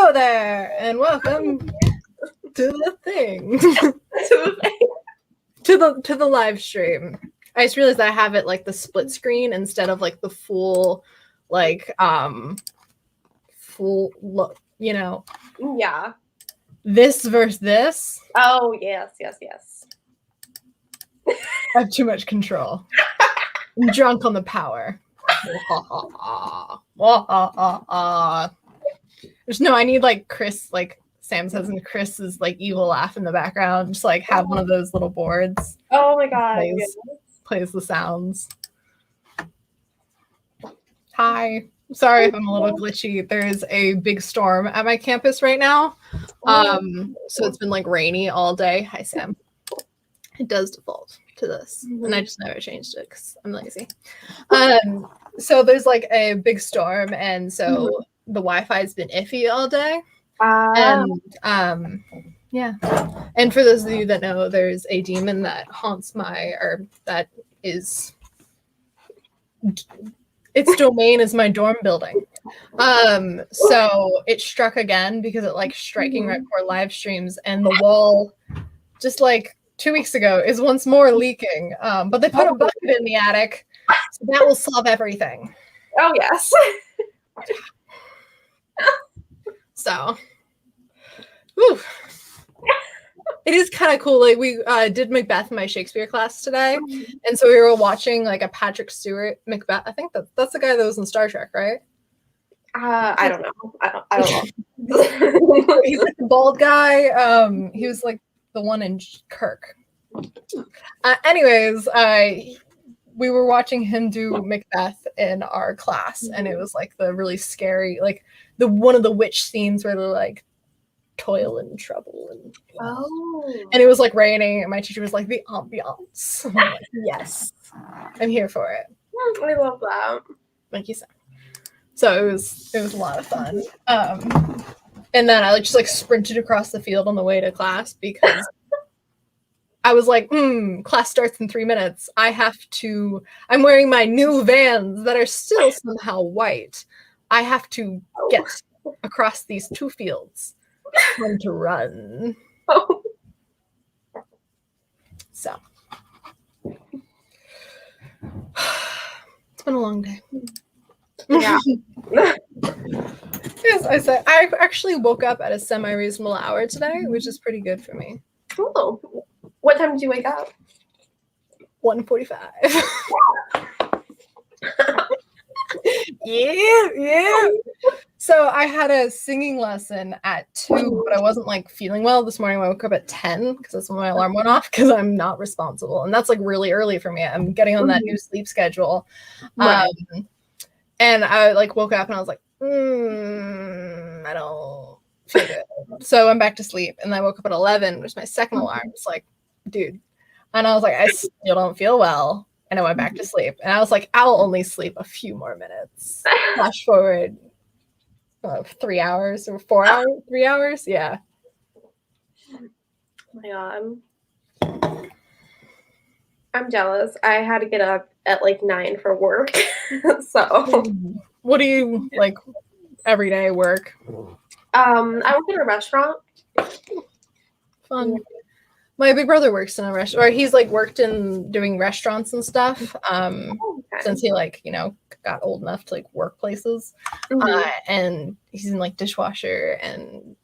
Hello there, and welcome to the thing. to the live stream. I just realized I have it like the split screen instead of like the full, like full look. You know. Yeah. This versus this. Oh yes. I have too much control. I'm drunk on the power. There's no, I need like Chris, like Sam says, and Chris's like evil laugh in the background. Just like have one of those little boards. Oh my god. Plays the sounds. Hi. Sorry if I'm a little glitchy. There's a big storm at my campus right now. So it's been like rainy all day. Hi, Sam. It does default to this, and I just never changed it because I'm lazy. So there's like a big storm, and so the Wi-Fi's been iffy all day. And yeah. And for those of you that know, there's a demon that haunts that is its domain is my dorm building. So it struck again because it like striking right before live streams, and the wall just like 2 weeks ago is once more leaking. But they put a bucket in the attic, so that will solve everything. Oh yes. So whew. It is kind of cool. Like we did Macbeth in my Shakespeare class today, and so we were watching like a Patrick Stewart Macbeth. I think that's the guy that was in Star Trek, right? I don't know. I don't know. He's like the bald guy. He was like the one in Kirk. Anyways, we were watching him do Macbeth in our class, and it was like the really scary, like the one of the witch scenes where they're like toil and trouble and it was like raining, and my teacher was like, the ambiance. I'm like, yes, I'm here for it. I love that. Thank you, Sam. So it was a lot of fun. And then I just like sprinted across the field on the way to class because I was like, class starts in 3 minutes. I'm wearing my new Vans that are still somehow white. I have to get across these 2 fields. Time to run. So it's been a long day. Yeah. Yes, I actually woke up at a semi-reasonable hour today, which is pretty good for me. Cool. What time did you wake up? 1:45. Yeah. So I had a singing lesson at 2, but I wasn't like feeling well this morning. I woke up at 10 because that's when my alarm went off because I'm not responsible, and that's like really early for me. I'm getting on that new sleep schedule. Right. And I like woke up and I was like, I don't feel good. So I went back to sleep, and I woke up at 11, which is my second alarm. It's like, dude. And I was like, I still don't feel well. And I went back to sleep. And I was like, I'll only sleep a few more minutes. Flash forward 3 hours or 4 hours, 3 hours. Yeah. Oh my god. I'm jealous. I had to get up at like 9 for work. So what do you like everyday work? I work in a restaurant. Fun. My big brother works in a restaurant, or he's like worked in doing restaurants and stuff since he like, got old enough to like work places. And he's in like dishwasher and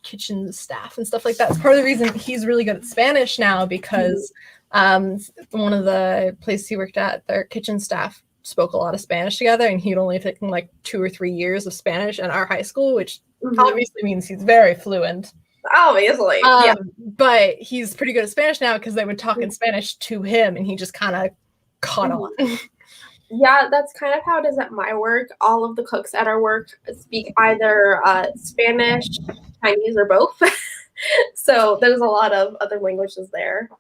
kitchen staff and stuff like that. It's part of the reason he's really good at Spanish now, because one of the places he worked at, their kitchen staff spoke a lot of Spanish together, and he'd only taken like 2 or 3 years of Spanish in our high school, which obviously means he's very fluent. Obviously, yeah. But he's pretty good at Spanish now because they would talk in Spanish to him, and he just kind of caught on. Yeah, that's kind of how it is at my work. All of the cooks at our work speak either Spanish, Chinese, or both. So there's a lot of other languages there.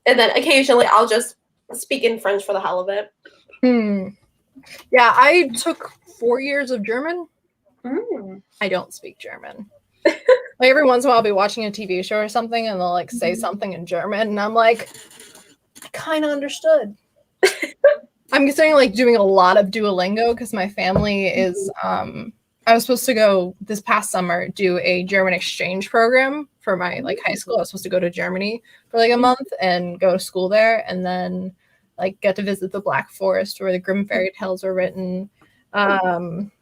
And then occasionally I'll just speak in French for the hell of it. Yeah, I took 4 years of German. I don't speak German. Like every once in a while I'll be watching a TV show or something, and they'll like say something in German, and I'm like, I kind of understood. I'm considering like doing a lot of Duolingo because my family is I was supposed to go this past summer do a German exchange program for my like high school. I was supposed to go to Germany for like a month and go to school there, and then like get to visit the Black Forest where the Grimm fairy tales were written, and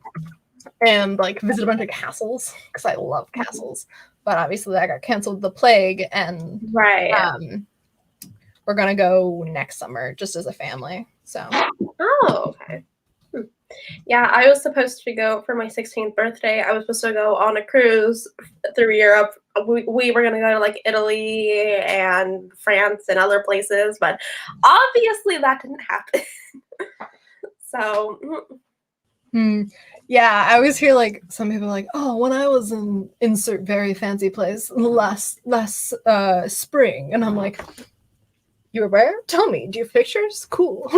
like visit a bunch of castles because I love castles. But obviously that got canceled with the plague, and we're gonna go next summer just as a family. So okay. Yeah, I was supposed to go for my 16th birthday. I was supposed to go on a cruise through Europe. We were going to go to like Italy and France and other places, but obviously that didn't happen. So, yeah, I always hear like some people like, oh, when I was in insert very fancy place last spring, and I'm like, you were where? Tell me. Do you have pictures? Cool.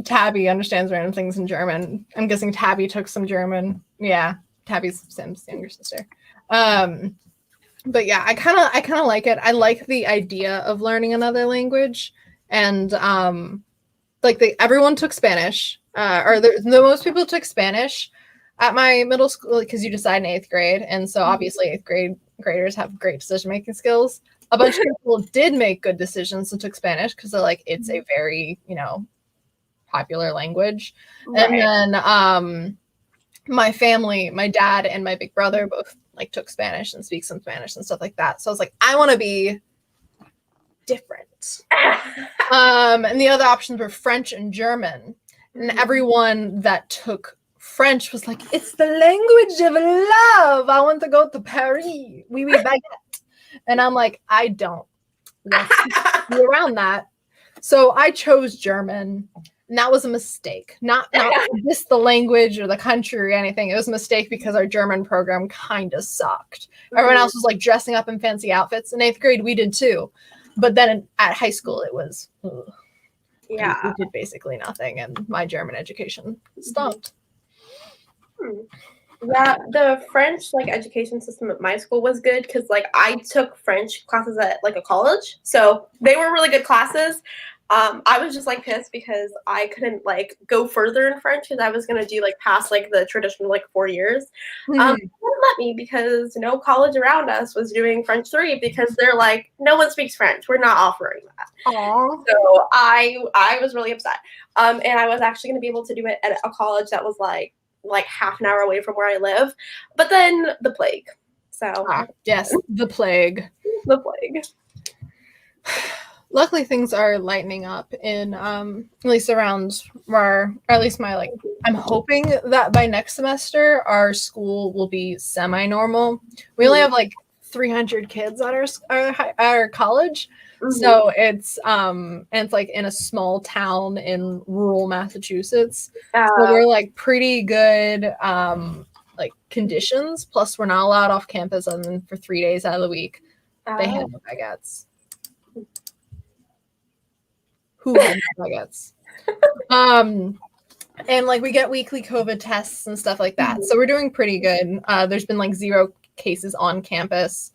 Tabby understands random things in German. I'm guessing Tabby took some German. Yeah, Tabby's Sam's younger sister. But yeah, I kind of like it. I like the idea of learning another language, and like everyone took Spanish, or the most people took Spanish at my middle school because you decide in 8th grade, and so obviously 8th graders have great decision making skills. A bunch of people did make good decisions and took Spanish because they're like it's a very popular language. Right. And then my family, my dad and my big brother both like took Spanish and speak some Spanish and stuff like that. So I was like, I want to be different. And the other options were French and German. And everyone that took French was like, it's the language of love. I want to go to Paris. Oui, baguette. And I'm like, I don't want to be around that. So I chose German. And that was a mistake. Not just the language or the country or anything. It was a mistake because our German program kind of sucked. Everyone else was like dressing up in fancy outfits. In 8th grade, we did too. But then at high school, it was, we did basically nothing. And my German education stopped. Yeah, the French like education system at my school was good because like I took French classes at like a college. So they were really good classes. I was just like pissed because I couldn't like go further in French because I was gonna do like past like the traditional like 4 years. They wouldn't let me because no college around us was doing French 3 because they're like, no one speaks French. We're not offering that. Aww. So I was really upset. And I was actually gonna be able to do it at a college that was like half an hour away from where I live. But then the plague. So yes, the plague. The plague. Luckily, things are lightening up in at least around or at least my like. I'm hoping that by next semester our school will be semi-normal. We only have like 300 kids at our college, so it's and it's like in a small town in rural Massachusetts. So we're like pretty good like conditions. Plus, we're not allowed off campus other than for 3 days out of the week. They have no baguettes. Who has baguettes? And like we get weekly COVID tests and stuff like that. So we're doing pretty good. There's been like 0 cases on campus,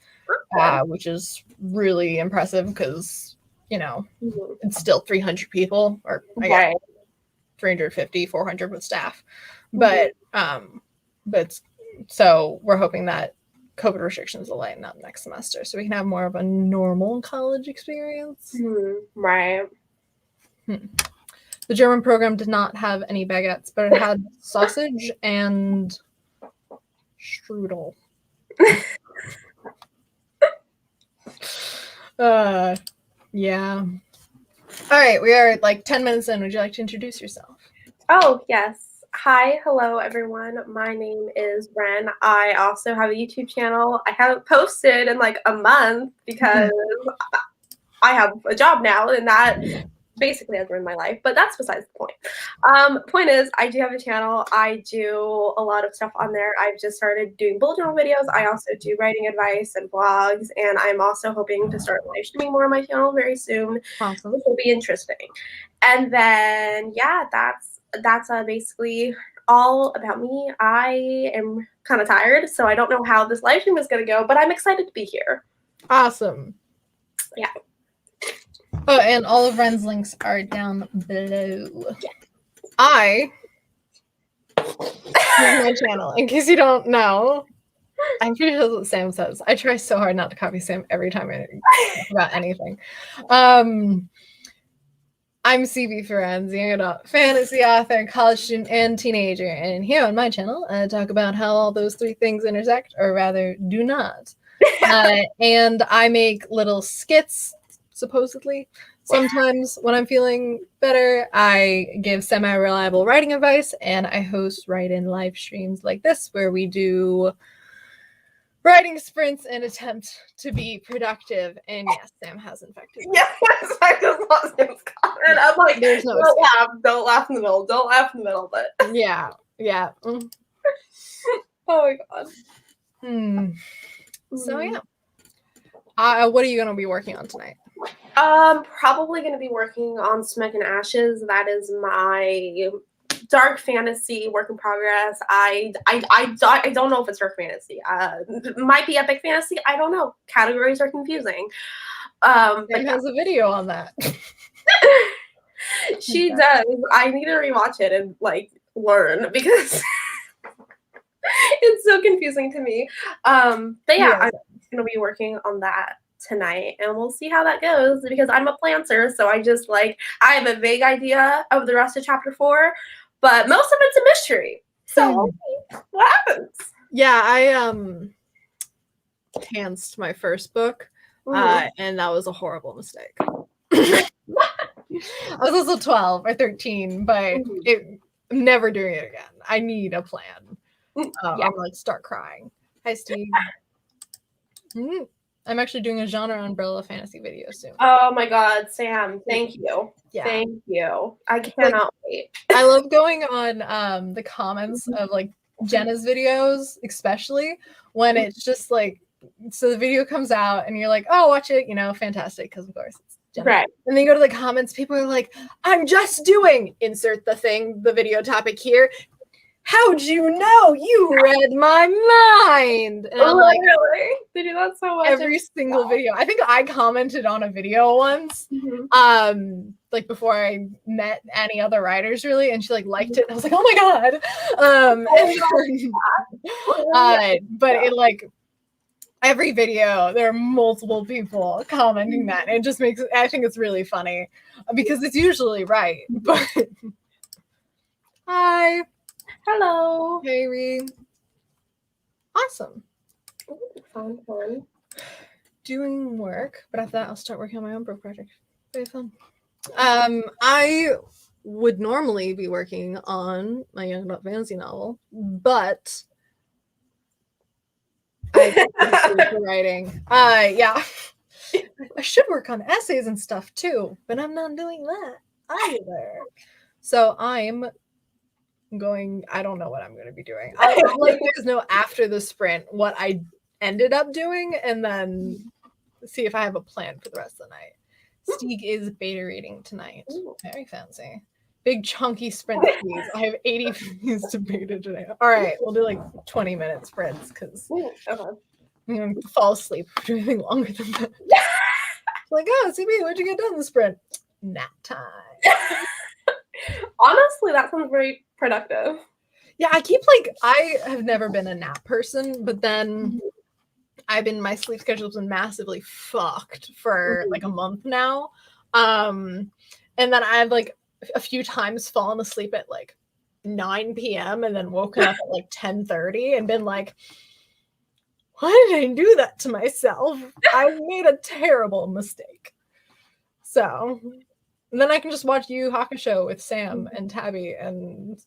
which is really impressive because, it's still 300 people or I guess 350, 400 with staff. But so we're hoping that COVID restrictions will lighten up next semester so we can have more of a normal college experience. Right. The German program did not have any baguettes, but it had sausage and strudel. Yeah. All right, we are like 10 minutes in. Would you like to introduce yourself? Oh, yes. Hi, hello, everyone. My name is Ren. I also have a YouTube channel. I haven't posted in like a month because I have a job now, and that basically has ruined my life, but that's besides the point. Point is, I do have a channel. I do a lot of stuff on there. I've just started doing bullet journal videos. I also do writing advice and blogs, and I'm also hoping to start live streaming more on my channel very soon. Awesome. Which will be interesting. And then, yeah, that's basically all about me. I am kind of tired, so I don't know how this live stream is going to go, but I'm excited to be here. Awesome. Yeah. Oh, and all of Ren's links are down below. I my channel, in case you don't know. I'm pretty sure that's what Sam says. I try so hard not to copy Sam every time I talk about anything. I'm CB Ferrenz, young adult fantasy author, college student, and teenager. And here on my channel, I talk about how all those three things intersect, or rather, do not. And I make little skits, supposedly. Sometimes when I'm feeling better, I give semi-reliable writing advice, and I host write-in live streams like this, where we do writing sprints and attempt to be productive. And yes, Sam has infected me. Yes, I just lost Sam's comment. I'm like, There's no don't laugh in the middle. Don't laugh in the middle, but yeah. Oh my god. So yeah. What are you gonna be working on tonight? Probably gonna be working on Smoke and Ashes. That is my dark fantasy work in progress. I don't know if it's dark fantasy. It might be epic fantasy. I don't know. Categories are confusing. But has a video on that. She does. I need to rewatch it and like learn because it's so confusing to me. But yeah, I'm gonna be working on that tonight, and we'll see how that goes because I'm a planter, so I have a vague idea of the rest of chapter 4, but most of it's a mystery. So what happens? Yeah, I pantsed my first book, and that was a horrible mistake. I was also 12 or 13, but I'm never doing it again. I need a plan. I'm like start crying. Hi, Steve. I'm actually doing a genre umbrella fantasy video soon. Oh my god, Sam, thank you. Yeah. Thank you. I cannot wait. I love going on the comments of like Jenna's videos, especially when it's just like, so the video comes out and you're like, oh, watch it, fantastic, because of course it's Jenna. Right. And then you go to the comments, people are like, I'm just doing, insert the video topic here. How'd you know? You read my mind. And I'm like, really? They do that so much. Every single video. I think I commented on a video once, like before I met any other writers, really, and she like liked it. And I was like, oh my god. But it like every video, there are multiple people commenting that. And it just makes I think it's really funny because it's usually right. But hi. Hello. Hey, Ree. Awesome. Fun. Doing work, but after that, I'll start working on my own book project. Very fun. I would normally be working on my young adult fantasy novel, but I writing. Yeah. I should work on essays and stuff too, but I'm not doing that either. So I'm going, I don't know what I'm going to be doing. I'll let you guys know after the sprint what I ended up doing, and then see if I have a plan for the rest of the night. Stieg is beta reading tonight. Very fancy. Big chunky sprint please. I have 80 views to beta today. All right, we'll do like 20-minute sprints because I'm going to fall asleep for anything longer than that. Like, oh, CB, what'd you get done in the sprint? Nap time. Honestly, that sounds very productive. Yeah, I have never been a nap person, but then my sleep schedule's been massively fucked for like a month now. And then I've like a few times fallen asleep at like 9 p.m. and then woken up at like 10:30 and been like, why did I do that to myself? I made a terrible mistake. So and then I can just watch Yu Hakusho with Sam and Tabby and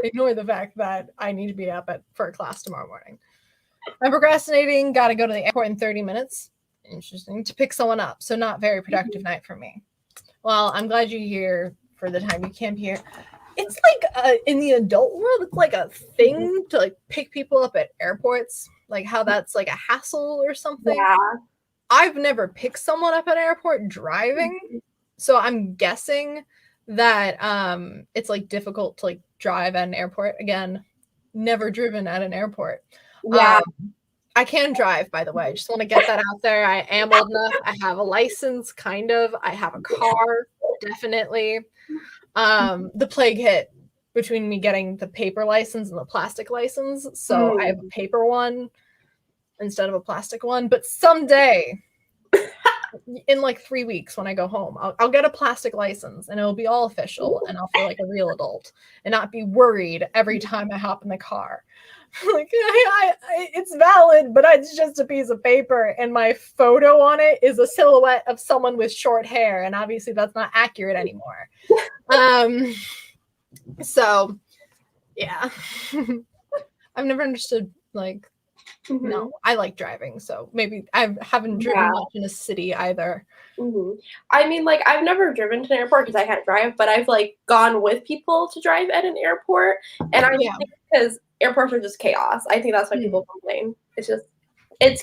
ignore the fact that I need to be up for a class tomorrow morning. I'm procrastinating, got to go to the airport in 30 minutes. Interesting. To pick someone up. So not very productive night for me. Well, I'm glad you're here for the time you camp here. It's like in the adult world, it's like a thing to like pick people up at airports. Like how that's like a hassle or something. Yeah. I've never picked someone up at an airport driving. So I'm guessing that it's like difficult to like drive at an airport. Again, never driven at an airport. Yeah. I can drive, by the way. I just want to get that out there. I am old enough. I have a license, kind of. I have a car, definitely. The plague hit between me getting the paper license and the plastic license. So I have a paper one instead of a plastic one. But someday, in like 3 weeks when I go home, I'll get a plastic license and it'll be all official and I'll feel like a real adult and not be worried every time I hop in the car. Like, it's valid, but it's just a piece of paper and my photo on it is a silhouette of someone with short hair, and obviously that's not accurate anymore. So yeah. I've never understood, like, no, I like driving, so maybe I haven't driven much in a city either. I mean, like, I've never driven to an airport because I can't drive, but I've like gone with people to drive at an airport, and I think because airports are just chaos. I think that's why people complain. It's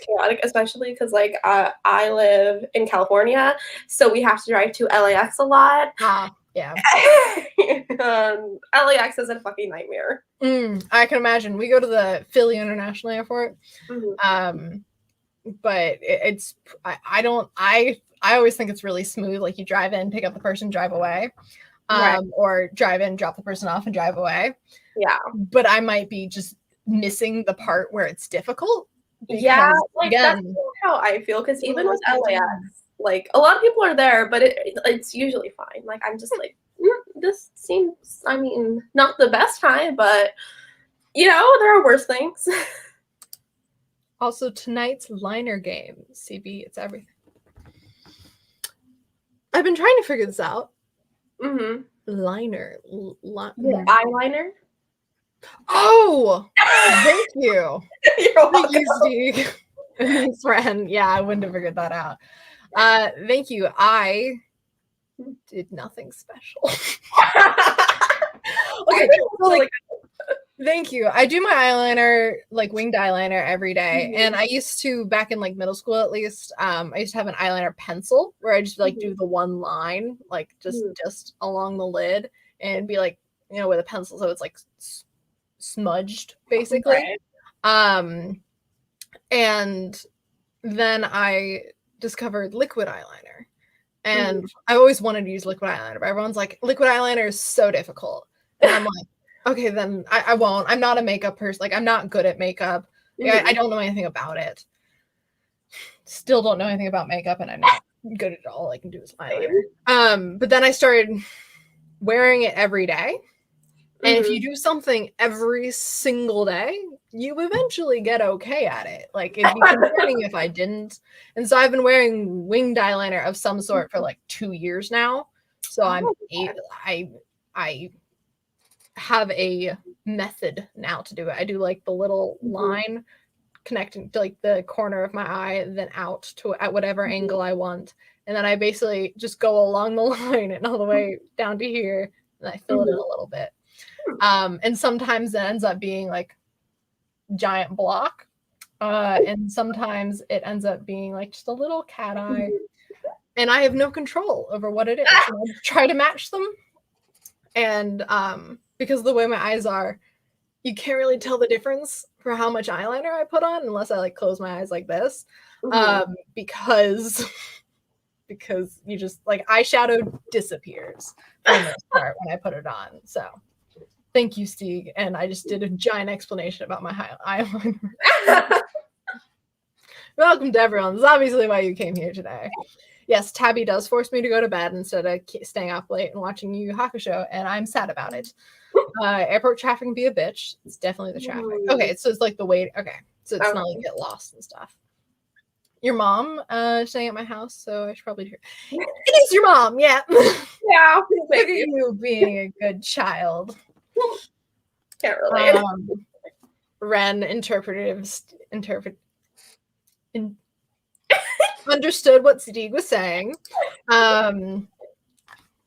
chaotic, especially because like I live in California, so we have to drive to LAX a lot. Yeah. LAX is a fucking nightmare. I can imagine. We go to the Philly International Airport, but I always think it's really smooth. Like, you drive in, pick up the person, drive away, or drive in, drop the person off, and drive away. Yeah. But I might be just missing the part where it's difficult. Because, like, again, that's how I feel. Because even with LAX, like, a lot of people are there, but it's usually fine. Like, I'm just like, this seems, I mean, not the best time, but, you know, there are worse things. Also, tonight's liner game, CB, it's everything. I've been trying to figure this out. Liner. Eyeliner? Oh! Thank you. You're welcome. Thank you, Steve. Thanks, Ren. Yeah, I wouldn't have figured that out. Thank you. I did nothing special. Okay, so, like, thank you. I do my eyeliner, like winged eyeliner, every day. And I used to, back in like middle school at least, I used to have an eyeliner pencil where I just like do the one line, like just along the lid, and be like, you know, with a pencil, so it's like smudged basically. And then I discovered liquid eyeliner, and I always wanted to use liquid eyeliner, but everyone's like, liquid eyeliner is so difficult, and I'm like, okay, then I won't. I'm not a makeup person. Like, I'm not good at makeup. I don't know anything about it. Still don't know anything about makeup, and I'm not good at it. All I can do is eyeliner. But then I started wearing it every day. And if you do something every single day, you eventually get okay at it. Like, it'd be concerning if I didn't. And so I've been wearing winged eyeliner of some sort for like 2 years now. So I have a method now to do it. I do like the little line connecting to like the corner of my eye, then out to at whatever angle I want. And then I basically just go along the line and all the way down to here, and I fill it in a little bit. And sometimes it ends up being like giant block. And sometimes it ends up being like just a little cat eye. And I have no control over what it is. And I try to match them. And because of the way my eyes are, you can't really tell the difference for how much eyeliner I put on unless I like close my eyes like this. Because you just like, eyeshadow disappears for the most part when I put it on. So thank you, Steve. And I just did a giant explanation about my eyeliner. Welcome to everyone. This is obviously why you came here today. Yes, Tabby does force me to go to bed instead of staying up late and watching Yu Yu Hakusho, and I'm sad about it. Airport traffic can be a bitch. It's definitely the traffic. Okay, so it's like the wait. Okay, so it's not like get lost and stuff. Your mom staying at my house, so I should probably do it. It is your mom, yeah. Yeah, look at you being a good child. Can't relate. Ren understood what Sadiq was saying.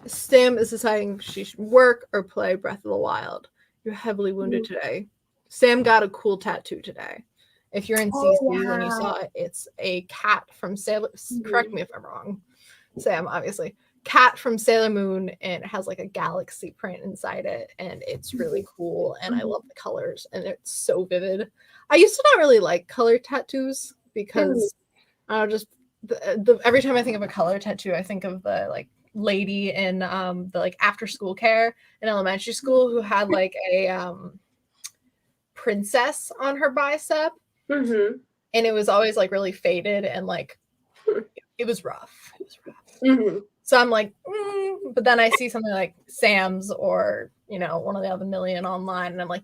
Sam is deciding she should work or play Breath of the Wild. You're heavily wounded today. Sam got a cool tattoo today. If you're in CC when you saw it, it's a cat from Sailor. Correct me if I'm wrong, Sam, obviously. cat from Sailor Moon, and it has like a galaxy print inside it, and it's really cool, and I love the colors, and it's so vivid. I used to not really like color tattoos because I don't know, just every time I think of a color tattoo, I think of the like lady in the like after school care in elementary school who had like a princess on her bicep, and it was always like really faded and like it was rough. So I'm like, but then I see something like Sam's or one of the other million online, and I'm like,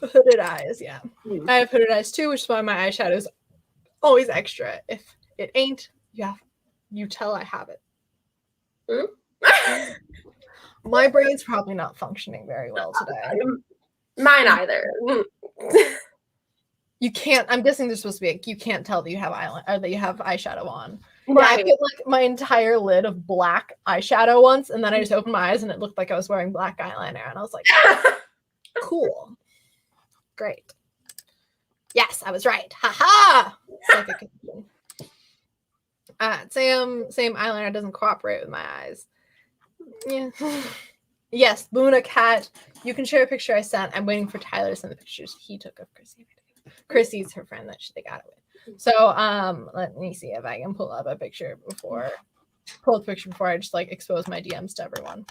hooded eyes. Yeah, I have hooded eyes too, which is why my eyeshadow is always extra. If it ain't, you tell I have it. My brain's probably not functioning very well today. Mine either. You can't. I'm guessing there's supposed to be you can't tell that you have eyeliner or that you have eyeshadow on. Right. Yeah, I put like my entire lid of black eyeshadow once, and then I just opened my eyes and it looked like I was wearing black eyeliner, and I was like, cool, great, yes, I was right, haha. Same eyeliner doesn't cooperate with my eyes. Yeah. Yes, Luna Cat. You can share a picture I sent. I'm waiting for Tyler to send the pictures he took of Chrissy. Chrissy's her friend that they got it with. So let me see if I can pull up a picture before I just like expose my DMs to everyone.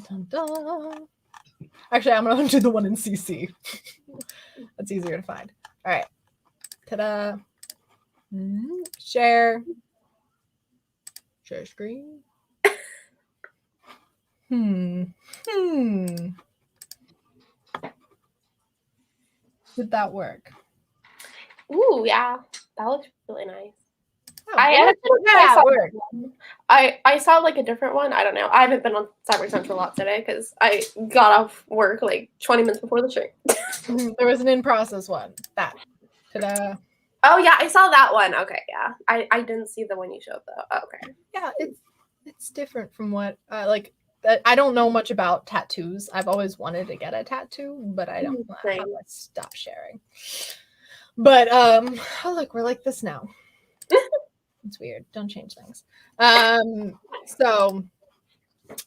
Dun, dun, dun. Actually, I'm gonna do the one in CC. That's easier to find. All right. Ta-da. Share screen. Did that work? Ooh, yeah. That looks really nice. I saw like a different one. I don't know. I haven't been on Cyber Central a lot today because I got off work like 20 minutes before the stream. There was an in-process one. That. Ta-da. Oh yeah, I saw that one. Okay, yeah. I didn't see the one you showed though. Oh, okay. Yeah, it's different from what like I don't know much about tattoos. I've always wanted to get a tattoo, but I don't know how to stop sharing. But oh look, we're like this now. It's weird. Don't change things. So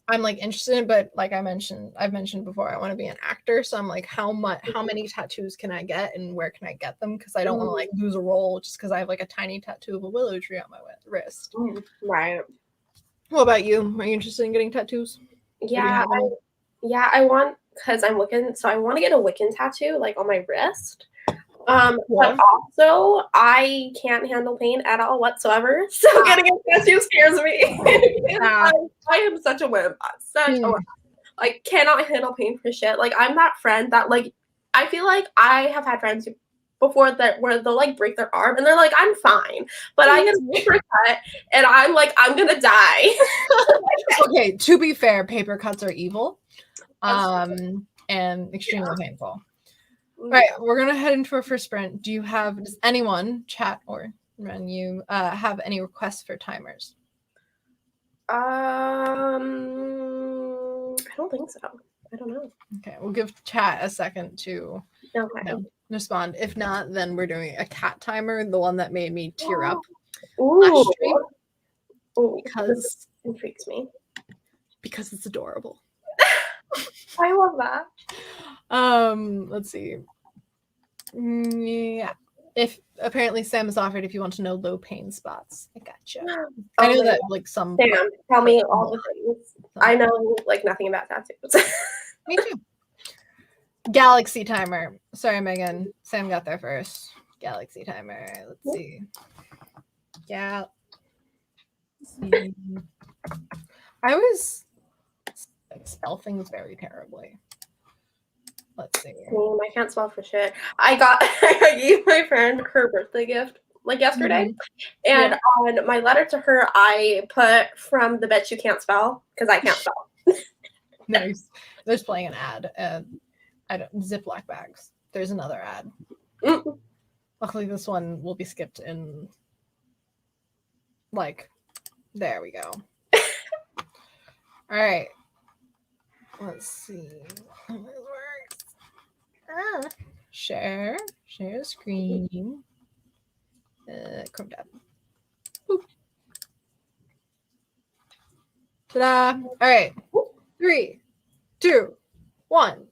I'm like interested in, but like I've mentioned before, I want to be an actor. So I'm like, how many tattoos can I get and where can I get them? Because I don't want to like lose a role just because I have like a tiny tattoo of a willow tree on my wrist. Right. What about you? Are you interested in getting tattoos? Yeah, I want, because I'm Wiccan, so I want to get a Wiccan tattoo like on my wrist. But also I can't handle pain at all whatsoever. So getting a tattoo scares me. I am such a wimp. I cannot handle pain for shit. Like I'm that friend that like I feel like I have had friends before that where they'll like break their arm and they're like, I'm fine. But I get a paper cut and I'm like, I'm gonna die. Okay, to be fair, paper cuts are evil. And extremely painful. All right, we're gonna head into our first sprint. Does anyone, chat or Ren, you have any requests for timers? I don't think so. I don't know. Okay, we'll give chat a second to respond. If not, then we're doing a cat timer, the one that made me tear up last stream. Because it intrigues me. Because it's adorable. I love that. Let's see. Yeah. If apparently Sam has offered if you want to know low pain spots. I gotcha. I know that like some Sam, tell me all the things. I know like nothing about tattoos. Me too. Galaxy timer. Sorry, Megan. Sam got there first. Galaxy timer. Let's see. Yeah. I always spell things very terribly. Let's see. I can't spell for shit. I gave my friend her birthday gift like yesterday, and on my letter to her, I put from the bet you can't spell because I can't spell. Nice. There's playing an ad, and I don't Ziploc bags. There's another ad. Luckily, this one will be skipped in. Like, there we go. All right. Let's see how this works. Share screen. Chrome tab. Boop. Ta-da! All right, 3, 2, 1.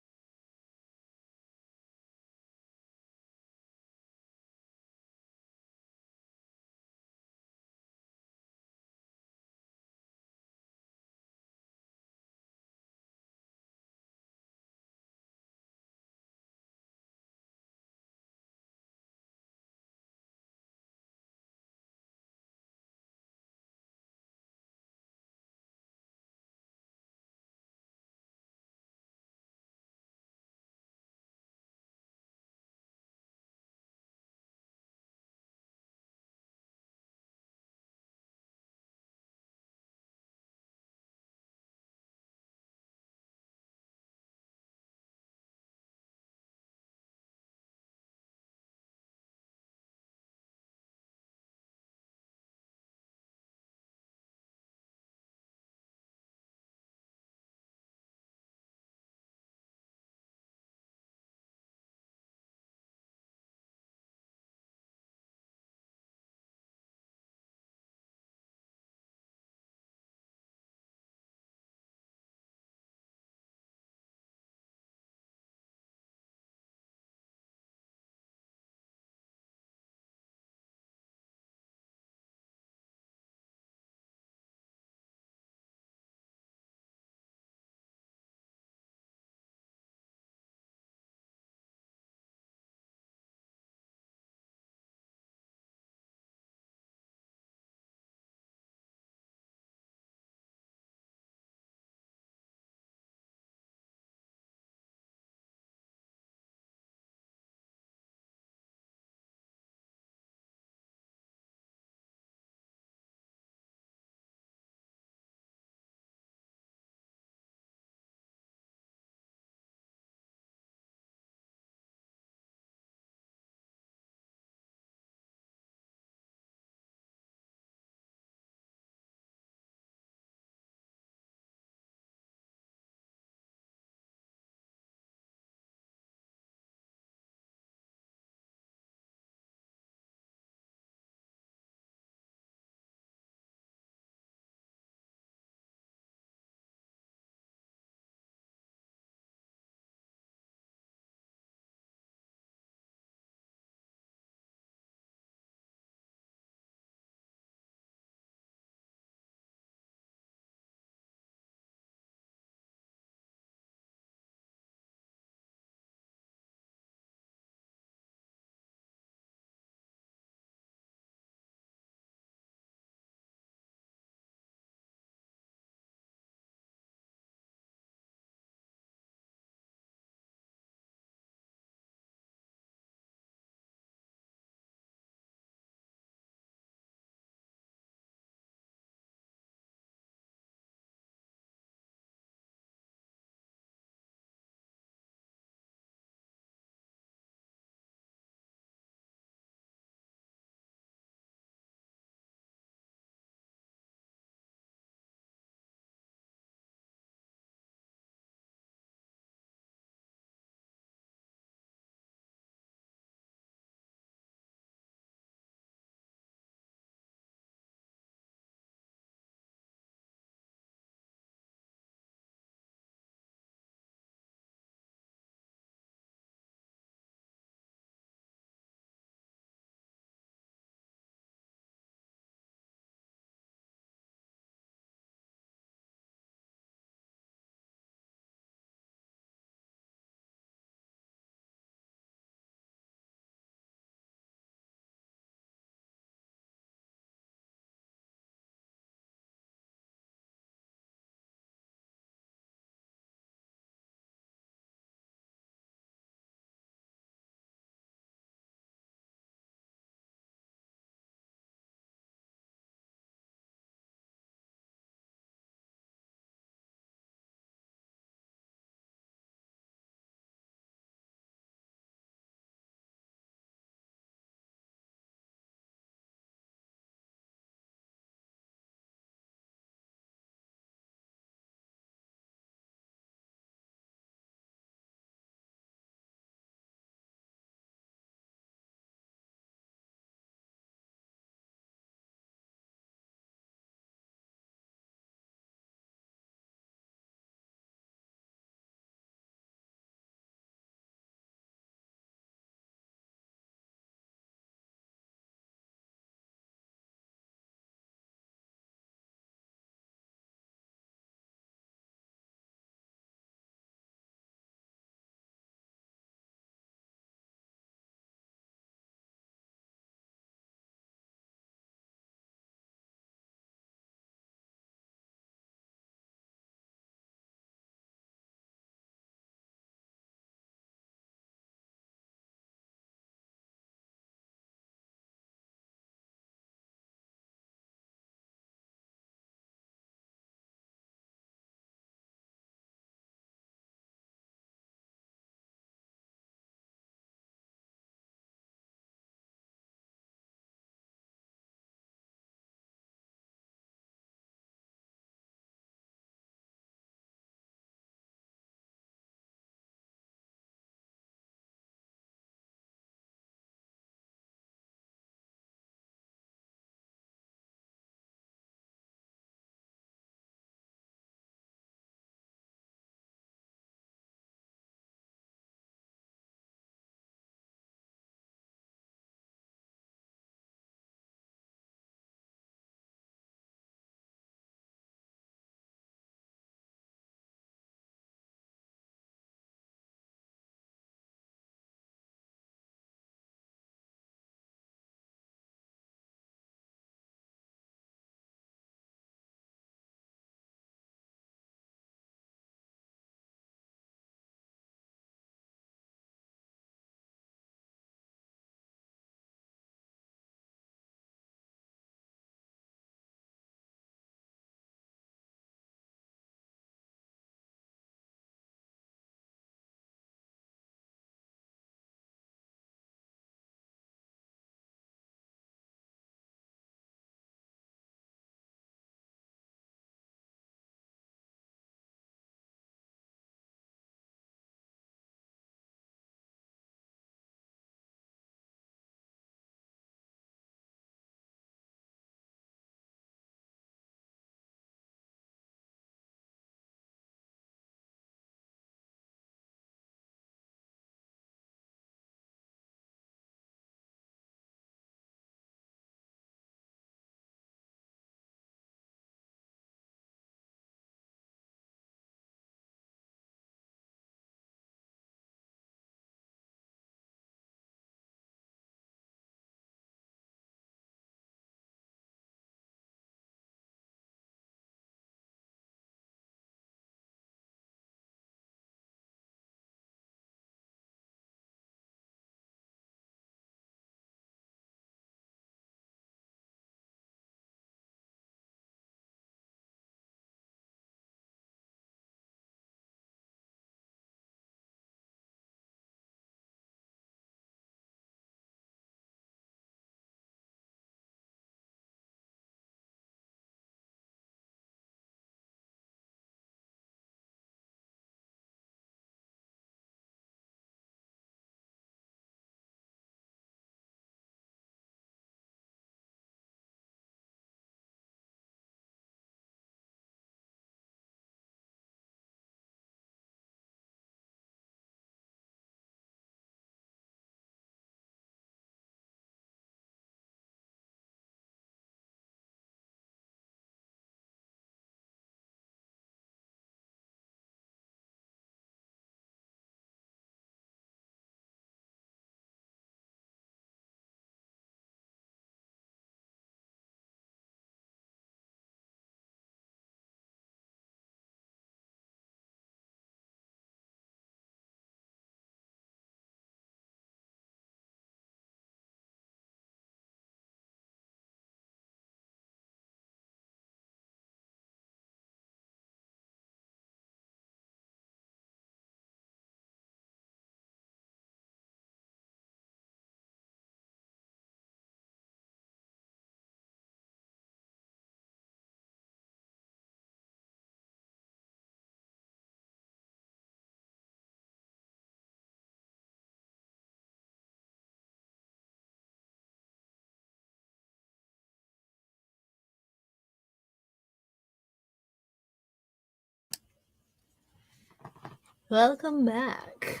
Welcome back.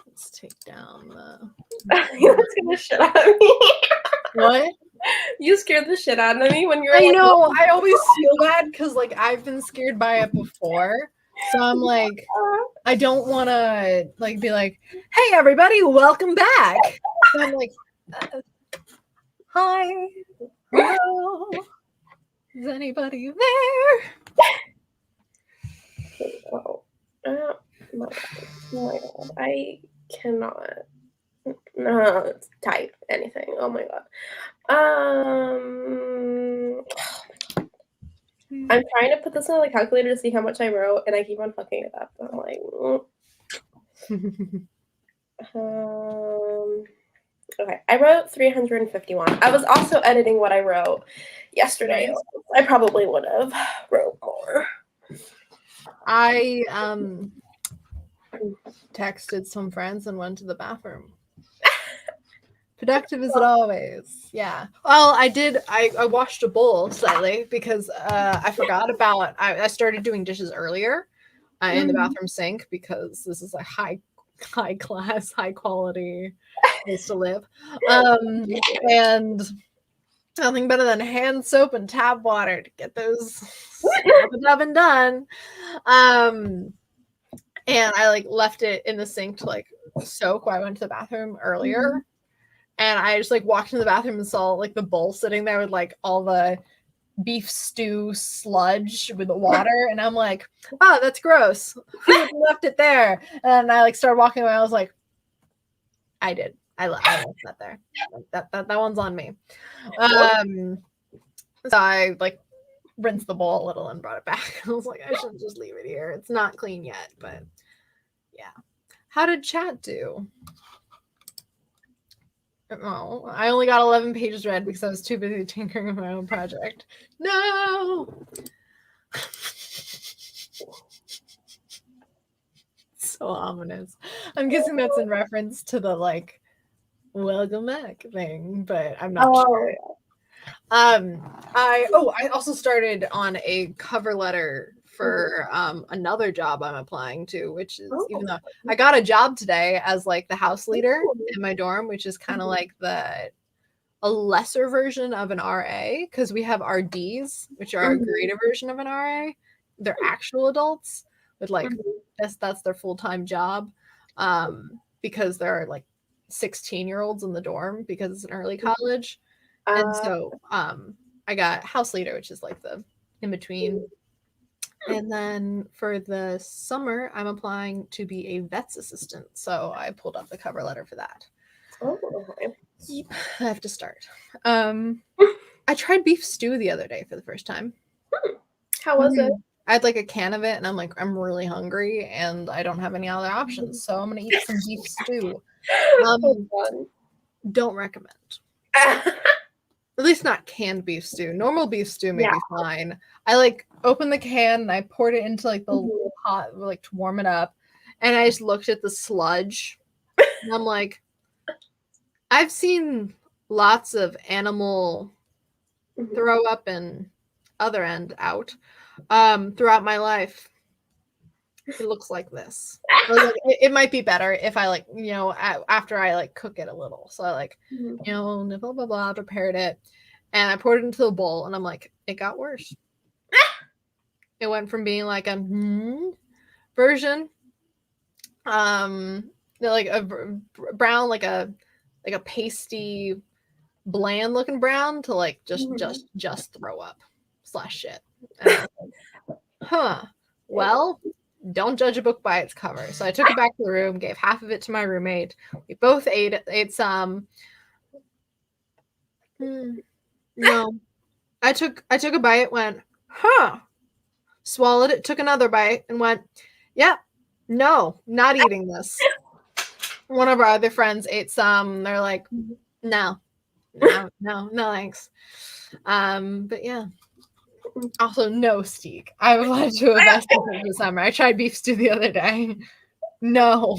Let's take down the. You scared the shit out of me. What? You scared the shit out of me when you were. I like, know. I always feel bad because like I've been scared by it before, so I'm like, I don't want to like be like, "Hey, everybody, welcome back." So I'm like, "Hi, hello, is anybody there?" Oh my god! I cannot type anything. Oh my god. I'm trying to put this on the calculator to see how much I wrote, and I keep on fucking it up. I'm like, okay, I wrote 351. I was also editing what I wrote yesterday. Nice. I probably would have wrote more. I texted some friends and went to the bathroom. Productive as always. Yeah. Well, I did. I washed a bowl slightly because I forgot about. I started doing dishes earlier in the bathroom sink because this is a high class, high quality place to live. And nothing better than hand soap and tap water to get those up and done. And I like left it in the sink to like soak while I went to the bathroom earlier. And I just like walked into the bathroom and saw like the bowl sitting there with like all the beef stew sludge with the water. And I'm like, oh, that's gross. Who left it there? And I like started walking away. I was like, I did. I left that there. That one's on me. So I like rinsed the bowl a little and brought it back. I was like, I should just leave it here. It's not clean yet, but yeah. How did chat do? Oh, I only got 11 pages read because I was too busy tinkering with my own project. No! So ominous. I'm guessing that's in reference to the like welcome back thing, but I'm not sure. I also started on a cover letter for another job I'm applying to, which is even though I got a job today as like the house leader in my dorm, which is kind of like a lesser version of an RA because we have RDs, which are a greater version of an RA. They're actual adults with like that's their full-time job because there are like 16-year-olds in the dorm because it's an early college. And so I got house leader, which is like the in between. And then for the summer, I'm applying to be a vet's assistant. So I pulled up the cover letter for that. Oh, okay. Yep, I have to start. I tried beef stew the other day for the first time. How was it? I had like a can of it, and I'm like, I'm really hungry, and I don't have any other options, so I'm gonna eat some beef stew. Don't recommend. At least not canned beef stew. Normal beef stew may be fine. I like opened the can and I poured it into like the pot like to warm it up, and I just looked at the sludge, and I'm like, I've seen lots of animal throw up and other end out throughout my life. It looks like this. Like, it might be better if I like, you know, after I like cook it a little. So I like, you know, blah, blah, blah, prepared it. And I poured it into the bowl and I'm like, it got worse. It went from being like a version, like a brown, like a pasty, bland looking brown to like just throw up / shit. And like, well, don't judge a book by its cover. So I took it back to the room, gave half of it to my roommate. We both ate some. No. I took a bite, went, swallowed it, took another bite, and went, no, not eating this. One of our other friends ate some. They're like, no, thanks. But yeah. Also, no steak. I applied to a vest this summer. I tried beef stew the other day. No.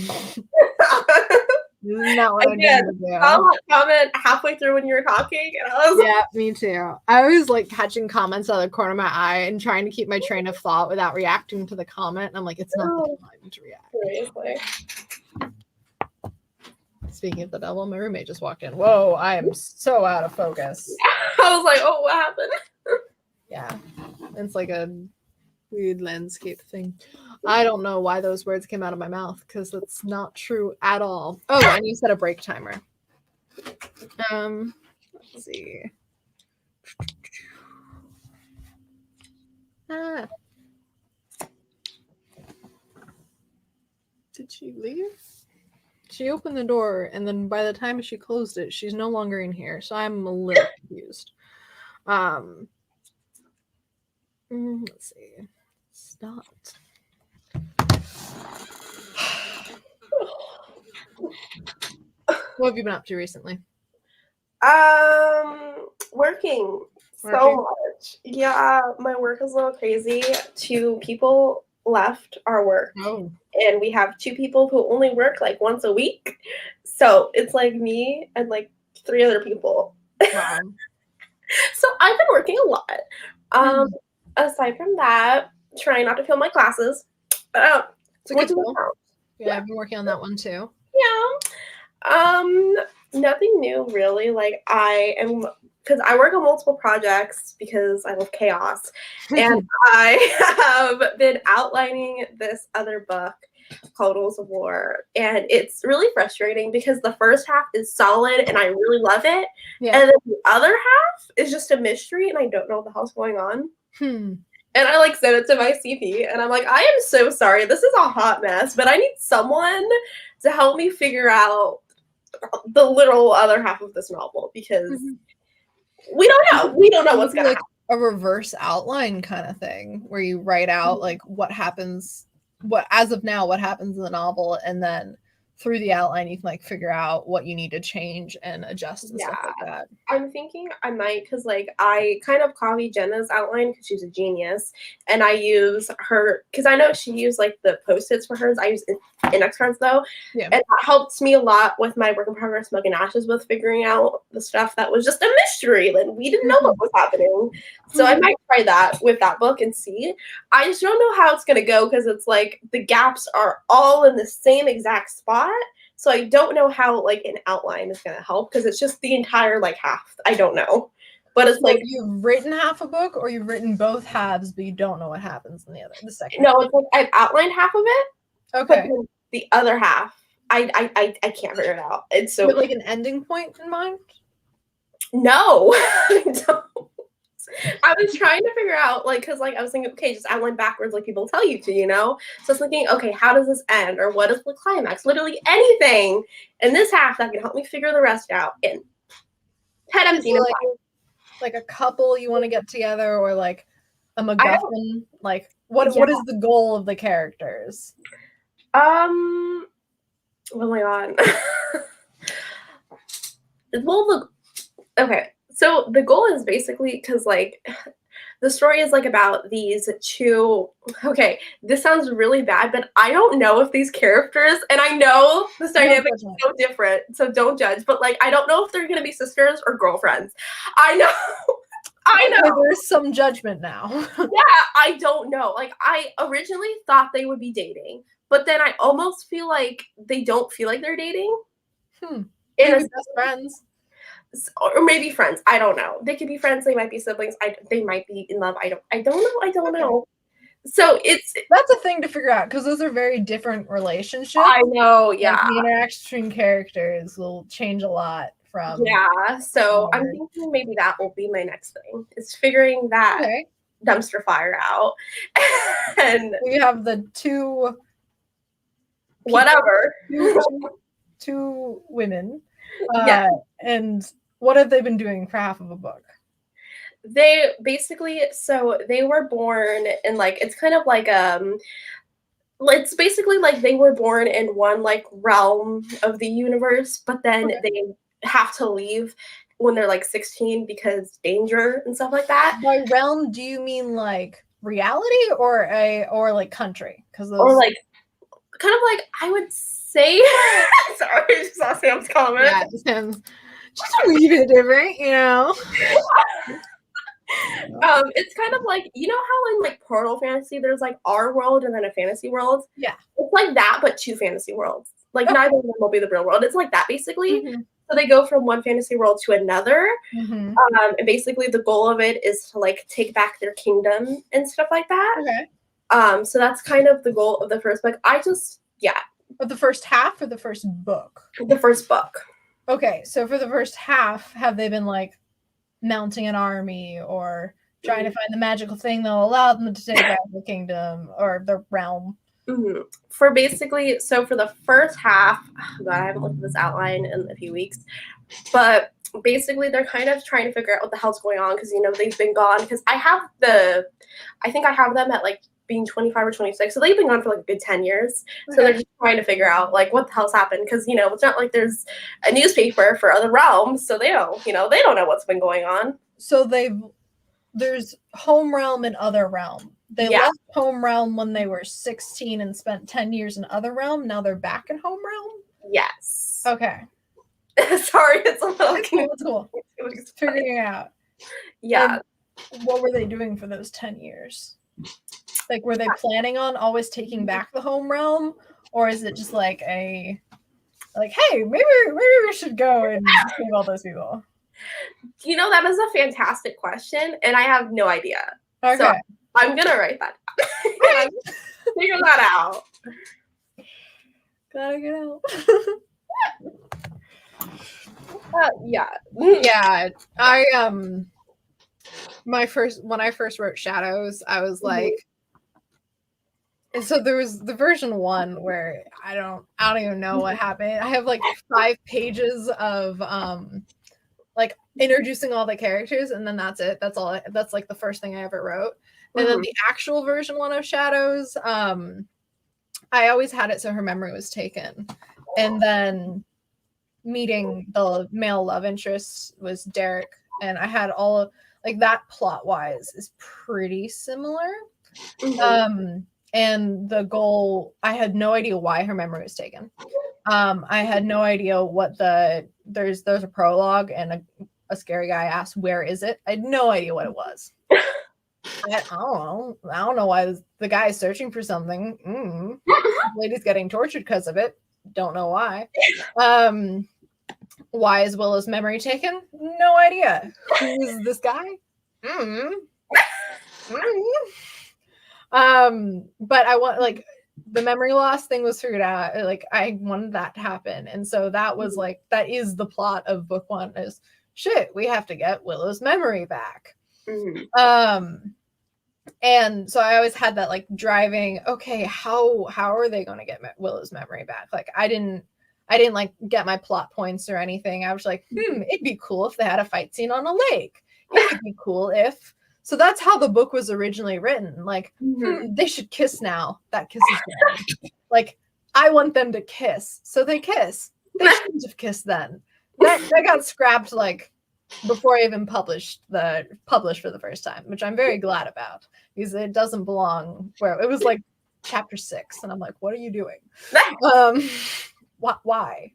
Not what Again, I'm doing. saw that comment halfway through when you were talking, and I was Yeah, me too. I was like catching comments out of the corner of my eye and trying to keep my train of thought without reacting to the comment. And I'm like, it's not the time to react. seriously. Speaking of the devil, my roommate just walked in. Whoa, I am so out of focus. I was like, oh, what happened? Yeah, it's like a weird landscape thing. I don't know why those words came out of my mouth because that's not true at all. Oh, and you set a break timer. Let's see. Ah. Did she leave? She opened the door, and then by the time she closed it, she's no longer in here. So I'm a little confused. Let's see. Stopped. What have you been up to recently? Working so much. Yeah, my work is a little crazy. 2 people left our work. Oh. And we have 2 people who only work like once a week. So it's like me and like 3 other people. Wow. So I've been working a lot. Aside from that, trying not to fail my classes. It's a good goal. Yeah, I've been working on that one too. Yeah. Nothing new really. Like because I work on multiple projects because I love chaos. And I have been outlining this other book called Rules of War. And it's really frustrating because the first half is solid and I really love it. Yeah. And then the other half is just a mystery and I don't know what the hell's going on. And I like sent it to my CP and I'm like, I am so sorry. This is a hot mess, but I need someone to help me figure out the literal other half of this novel because we don't know. We don't know what's going to happen. A reverse outline kind of thing where you write out like what happens, as of now, what happens in the novel, and then through the outline you can like figure out what you need to change and adjust and stuff like that. I'm thinking I might, because like I kind of copy Jenna's outline because she's a genius, and I use her because I know she used like the post-its for hers. I use index cards though, and that helped me a lot with my work in progress Smoke and Ashes with figuring out the stuff that was just a mystery and we didn't know what was happening. So I might try that with that book and see. I just don't know how it's gonna go because it's like the gaps are all in the same exact spot. So I don't know how like an outline is going to help because it's just the entire like half. I don't know. But it's like you've written half a book or you've written both halves, but you don't know what happens in the second. No, it's like I've outlined half of it. Okay. But the other half, I can't figure it out. It's so like an ending point in mind? No, I don't. I was trying to figure out, like, because, like, I was thinking, okay, just outline backwards like people tell you to, you know? So I was thinking, okay, how does this end? Or what is the climax? Literally anything in this half that can help me figure the rest out. And like a couple you want to get together or, like, a MacGuffin? Like, what is the goal of the characters? Oh, my God. Well, okay. So the goal is basically because, like, the story is, like, about these 2... Okay, this sounds really bad, but I don't know if these characters... And I know this dynamic is so different, so don't judge. But, like, I don't know if they're going to be sisters or girlfriends. I know. I know. There's some judgment now. Yeah, I don't know. Like, I originally thought they would be dating. But then I almost feel like they don't feel like they're dating. Maybe best friends. Or maybe friends. I don't know. They could be friends. They might be siblings. They might be in love. I don't know. So that's a thing to figure out because those are very different relationships. I know. Yeah. Like, the interaction between characters will change a lot from. Yeah. So I'm thinking maybe that will be my next thing. Is figuring that dumpster fire out. And we have the 2. Whatever. 2 women. And what have they been doing for half of a book? They basically, so they were born in, like, it's kind of like it's basically like they were born in one, like, realm of the universe, but then they have to leave when they're, like, 16 because danger and stuff like that. By realm, do you mean like reality or like country? Or like kind of like I would say sorry, I just saw Sam's comment. Yeah, Sam's just a wee bit different, you know. It's kind of like, you know how in like Portal Fantasy there's like our world and then a fantasy world? Yeah. It's like that, but 2 fantasy worlds. Like neither of them will be the real world. It's like that basically. Mm-hmm. So they go from one fantasy world to another. Mm-hmm. And basically the goal of it is to like take back their kingdom and stuff like that. Okay. So that's kind of the goal of the first book. But the first half or the first book? The first book. Okay, so for the first half, have they been like mounting an army or trying to find the magical thing that'll allow them to take back the kingdom or the realm? Mm-hmm. For the first half, oh God, I haven't looked at this outline in a few weeks, but basically they're kind of trying to figure out what the hell's going on because, you know, they've been gone because I think I have them at like being 25 or 26, so they've been gone for like a good 10 years. Okay. So they're just trying to figure out like what the hell's happened because, you know, it's not like there's a newspaper for other realms, so they don't know what's been going on. So there's home realm and other realm. They left home realm when they were 16 and spent 10 years in other realm. Now they're back in home realm? Yes. Okay. Sorry, it's a little It's cool. It's figuring it out. Yeah. And what were they doing for those 10 years? Like, were they planning on always taking back the home realm? Or is it just like hey, maybe we should go and save all those people? You know, that is a fantastic question, and I have no idea. Okay. So I'm gonna write that down. Figure that out. Gotta get out. Yeah. Yeah. When I first wrote Shadows, I was like, so there was the version 1 where I don't even know what happened. I have like 5 pages of like introducing all the characters, and then that's it. That's all. That's like the first thing I ever wrote. And then the actual version 1 of Shadows, I always had it so her memory was taken, and then meeting the male love interest was Derek, and I had all of like that plot wise is pretty similar. And the goal, I had no idea why her memory was taken. I had no idea what there's a prologue and a scary guy asked, "Where is it?" I had no idea what it was. I don't know why the guy is searching for something. The lady's getting tortured because of it. Don't know why. Why is Willow's memory taken? No idea. Who is this guy? But I want like the memory loss thing was figured out. Like I wanted that to happen, and so that was like that is the plot of book 1. Is shit, we have to get Willow's memory back. And so I always had that like driving. Okay, how are they going to get Willow's memory back? Like I didn't like get my plot points or anything. I was like, it'd be cool if they had a fight scene on a lake. It would be cool if. So that's how the book was originally written. Like, they should kiss now. That kiss is good. Like, I want them to kiss. So they kiss. They shouldn't have kissed then. That got scrapped like before I even published for the first time, which I'm very glad about because it doesn't belong where it was like chapter 6. And I'm like, what are you doing? Why?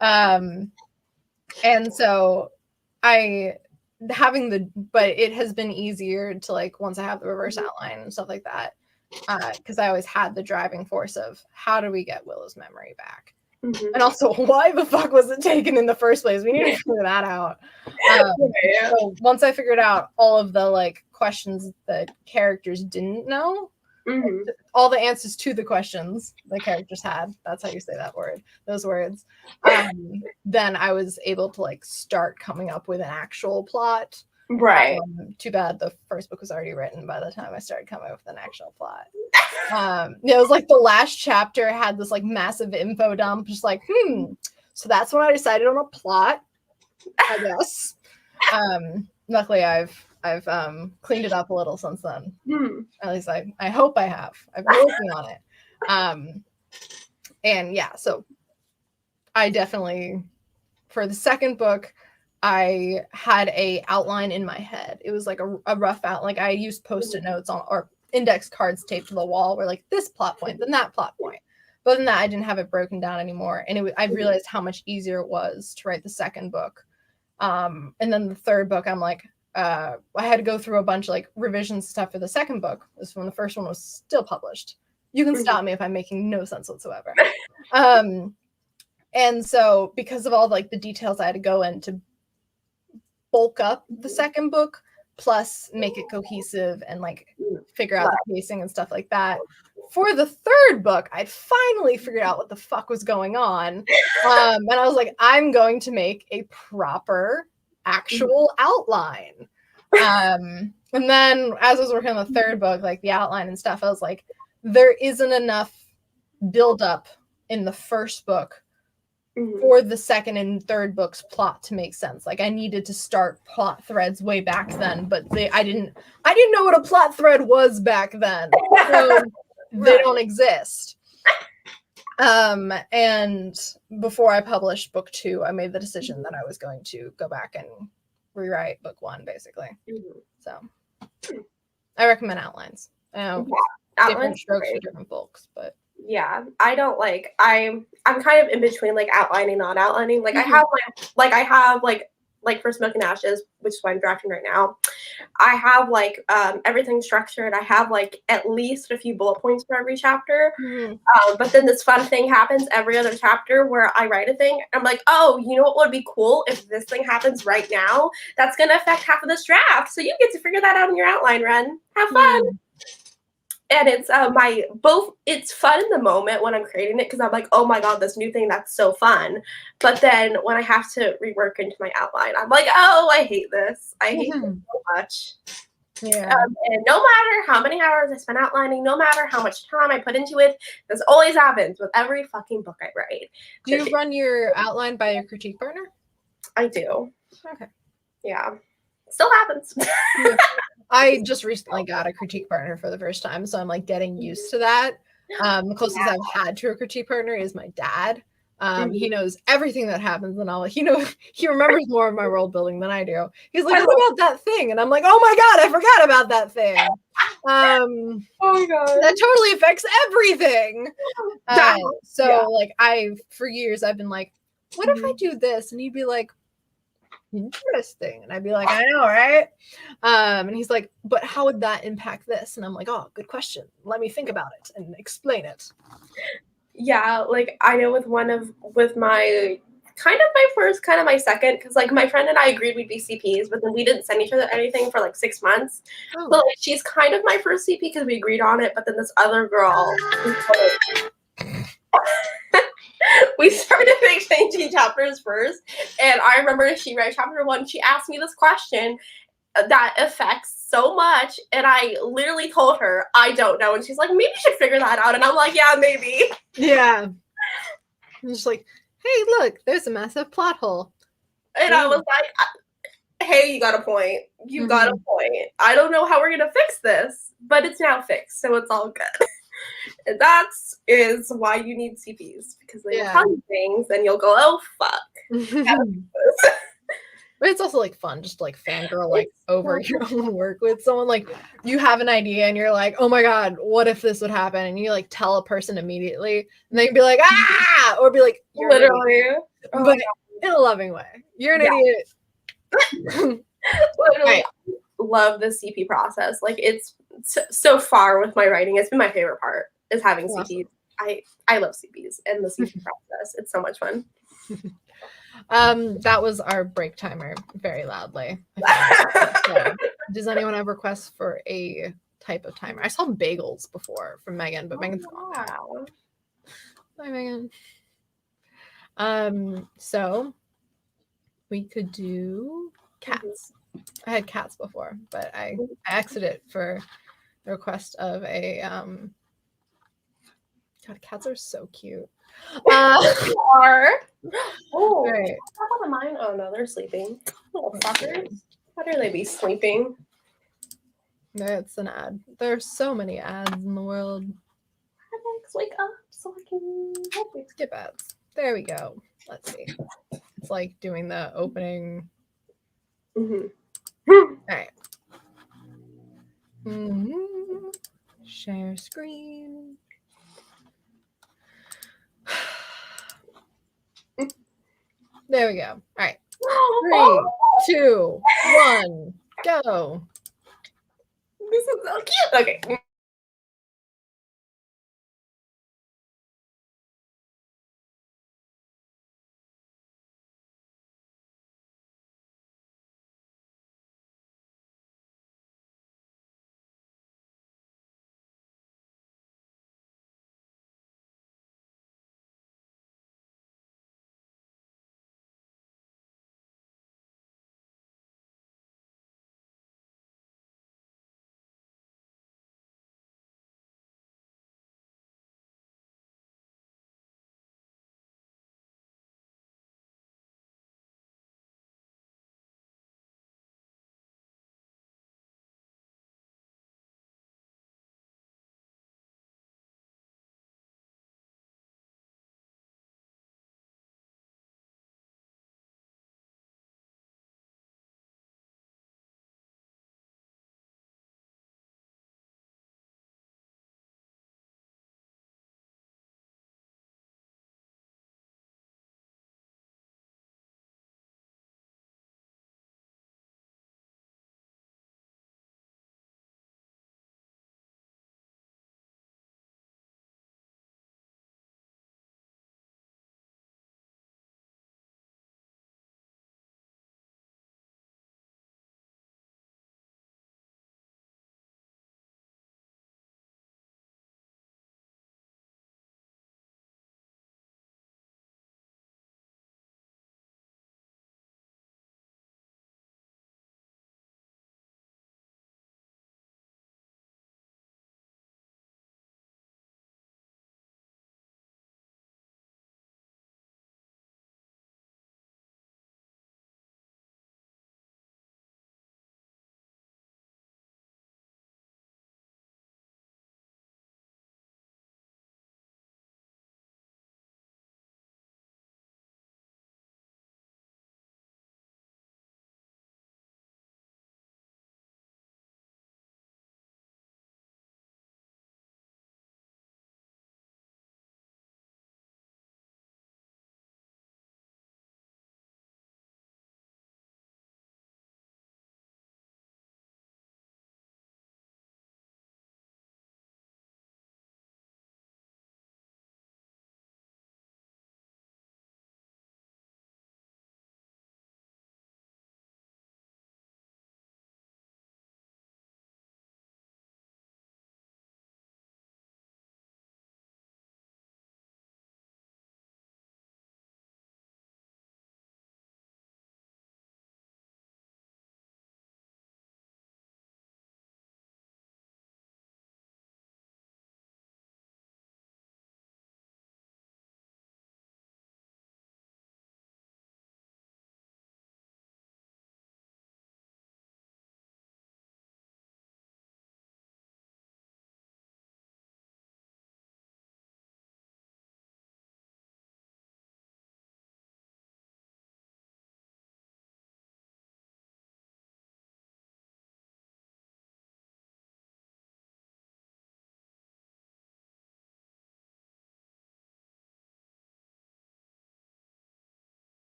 And so but it has been easier to like once I have the reverse outline and stuff like that, because I always had the driving force of how do we get Willow's memory back, and also why the fuck was it taken in the first place? We need to figure that out. So once I figured out all of the like questions that characters didn't know, all the answers to the questions the characters had, that's how you say that word, those words, then I was able to like start coming up with an actual plot. Right. Too bad the first book was already written by the time I started coming up with an actual plot. It was like the last chapter had this like massive info dump, just like, so that's when I decided on a plot, I guess. Luckily I've cleaned it up a little since then. At least I hope I have. I've been working on it. And yeah, so I definitely, for the second book, I had a outline in my head. It was like a rough out. Like I used Post-it notes or index cards taped to the wall where like this plot point, then that plot point. But other than that, I didn't have it broken down anymore. And I realized how much easier it was to write the second book. And then the third book, I'm like, I had to go through a bunch of like revision stuff for the second book. This is when the first one was still published. You can stop me if I'm making no sense whatsoever. And so because of all like the details I had to go in to bulk up the second book, plus make it cohesive and like figure out the pacing and stuff like that. For the third book, I'd finally figured out what the fuck was going on. And I was like, I'm going to make a proper actual outline. And then as I was working on the third book, like the outline and stuff, I was like, there isn't enough build up in the first book for the second and third book's plot to make sense. Like I needed to start plot threads way back then, but I didn't know what a plot thread was back then. So they don't exist. And before I published book 2, I made the decision that I was going to go back and rewrite book 1, basically. So I recommend outlines. Different strokes for different folks, but yeah, I don't like. I'm kind of in between like outlining, not outlining. Like I have like for Smoke and Ashes, which is what I'm drafting right now. I have like everything structured. I have like at least a few bullet points for every chapter. But then this fun thing happens every other chapter where I write a thing. I'm like, oh, you know what would be cool if this thing happens right now? That's gonna affect half of this draft. So you get to figure that out in your outline, Ren. Have fun. And it's it's fun in the moment when I'm creating it because I'm like, oh my god, this new thing, that's so fun. But then when I have to rework into my outline, I'm like, oh, I hate this. I hate this so much. Yeah. And no matter how many hours I spend outlining, no matter how much time I put into it, this always happens with every fucking book I write. Do you run your outline by your critique partner? I do. Okay. Yeah. Still happens. I just recently got a critique partner for the first time, so I'm like getting used to that. The closest I've had to a critique partner is my dad. He knows everything that happens, and he remembers more of my world building than I do. He's like, "What about that thing?" And I'm like, "Oh my god, I forgot about that thing." Oh my god, that totally affects everything. Like for years I've been like, "What if I do this?" And he'd be like, interesting. And I'd be like, I know, right? And he's like, but how would that impact this? And I'm like, oh, good question. Let me think about it and explain it. Yeah, like I know with my kind of my first, kind of my second, because like my friend and I agreed we'd be CPs, but then we didn't send each other anything for like 6 months. So like she's kind of my first CP because we agreed on it, but then this other girl we started exchanging chapters first, and I remember she read chapter 1. She asked me this question that affects so much, and I literally told her I don't know, and she's like, maybe you should figure that out, and I'm like, yeah, maybe. Yeah. I'm just like, hey, look, there's a massive plot hole, and I was like, hey, you got a point. You got a point. I don't know how we're gonna fix this, but it's now fixed, so it's all good. And that is why you need CPs, because they will tell you things and you'll go, oh, fuck. But it's also like fun just to like fangirl like over your own work with someone. Like you have an idea and you're like, oh my god, what if this would happen? And you like tell a person immediately and they can be like, ah, or be like, you're literally, but in a loving way. You're an idiot. Literally, love the CP process. Like it's so far with my writing, it's been my favorite part is having CPs. I love CPs and the CP process. It's so much fun. That was our break timer very loudly. Does anyone have requests for a type of timer? I saw bagels before from Megan, but Megan's gone now. Bye, Megan. So we could do cats. I had cats before, but I exited for the request of a God, cats are so cute. Right. How about mine? Oh no, they're sleeping. Little fuckers. How dare they be sleeping? That's an ad. There are so many ads in the world. Alex, wake up so I can help you. Skip ads. There we go. Let's see. It's like doing the opening. All right. Share screen. There we go. All right. 3, 2, 1, go. This is so cute. Okay.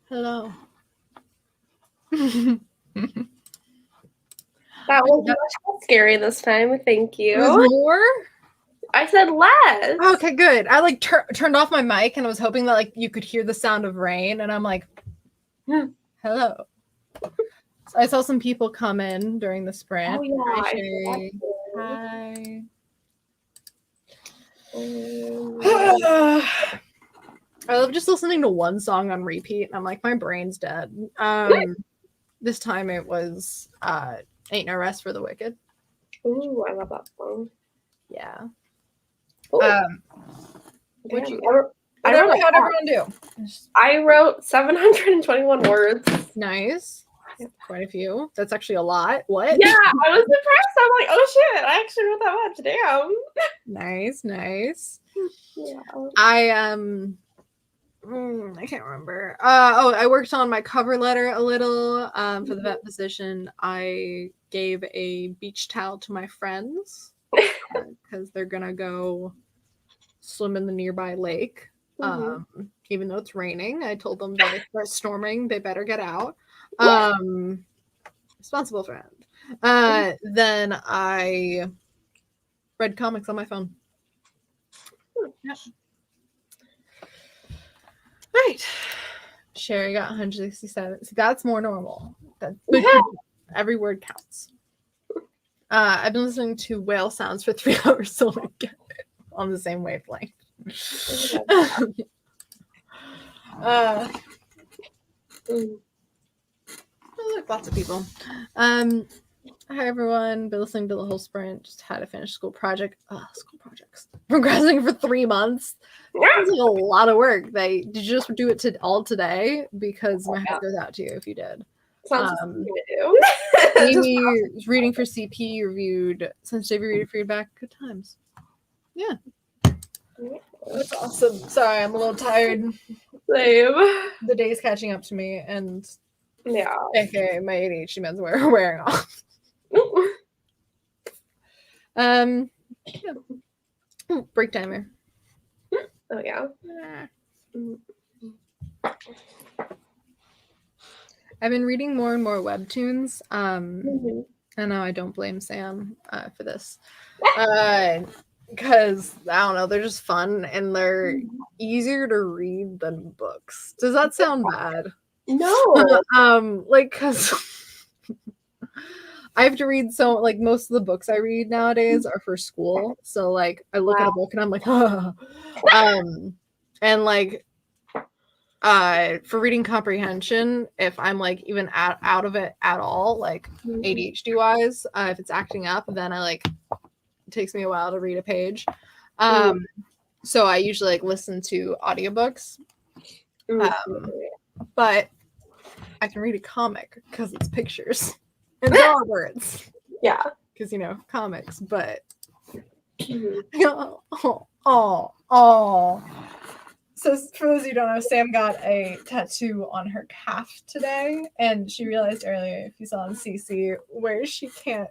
Hello. That was much less scary this time. Thank you. There's more? I said less. Okay, good. I like turned off my mic and I was hoping that like you could hear the sound of rain, and I'm like, hello. So I saw some people come in during the sprint. Oh yeah. Hi. I love just listening to one song on repeat, and I'm like, my brain's dead. This time it was Ain't No Rest for the Wicked. Ooh, I love that song. Yeah. How'd everyone do? I wrote 721 words. Nice. Quite a few. That's actually a lot. What? Yeah, I was impressed. I'm like, oh shit, I actually wrote that much. Damn. Nice. Yeah. I can't remember. I worked on my cover letter a little for the vet position. I gave a beach towel to my friends because they're gonna go swim in the nearby lake. Even though it's raining, I told them that if it starts storming, they better get out. Responsible friend. Then I read comics on my phone. Yep. Right. Sherry got 167. So that's more normal. Every word counts. I've been listening to whale sounds for 3 hours, so I get it on the same wavelength. Look, lots of people. Hi everyone. Been listening to the whole sprint. Just had to finish school project. School projects. Procrastinating for 3 months. That's like a lot of work. Did you just do it all today? Because my heart goes out to you if you did. Amy was reading for CP, reviewed sensitivity reader feedback. Good times. Yeah. That's awesome. Sorry, I'm a little tired. Same. The day's catching up to me, and yeah. Okay, my ADHD meds were wearing off. Yeah. Break timer. Oh yeah. I've been reading more and more webtoons. And now I don't blame Sam for this. Because I don't know, they're just fun and they're easier to read than books. Does that sound bad? No. Because I have to read most of the books I read nowadays are for school. So like I look at a book and I'm like, for reading comprehension, if I'm like even out of it at all, like ADHD wise, if it's acting up, then it takes me a while to read a page. So I usually like listen to audiobooks. But I can read a comic because it's pictures and there are words. Yeah. Because comics, but So for those of you who don't know, Sam got a tattoo on her calf today, and she realized earlier, if you saw on CC, where she can't,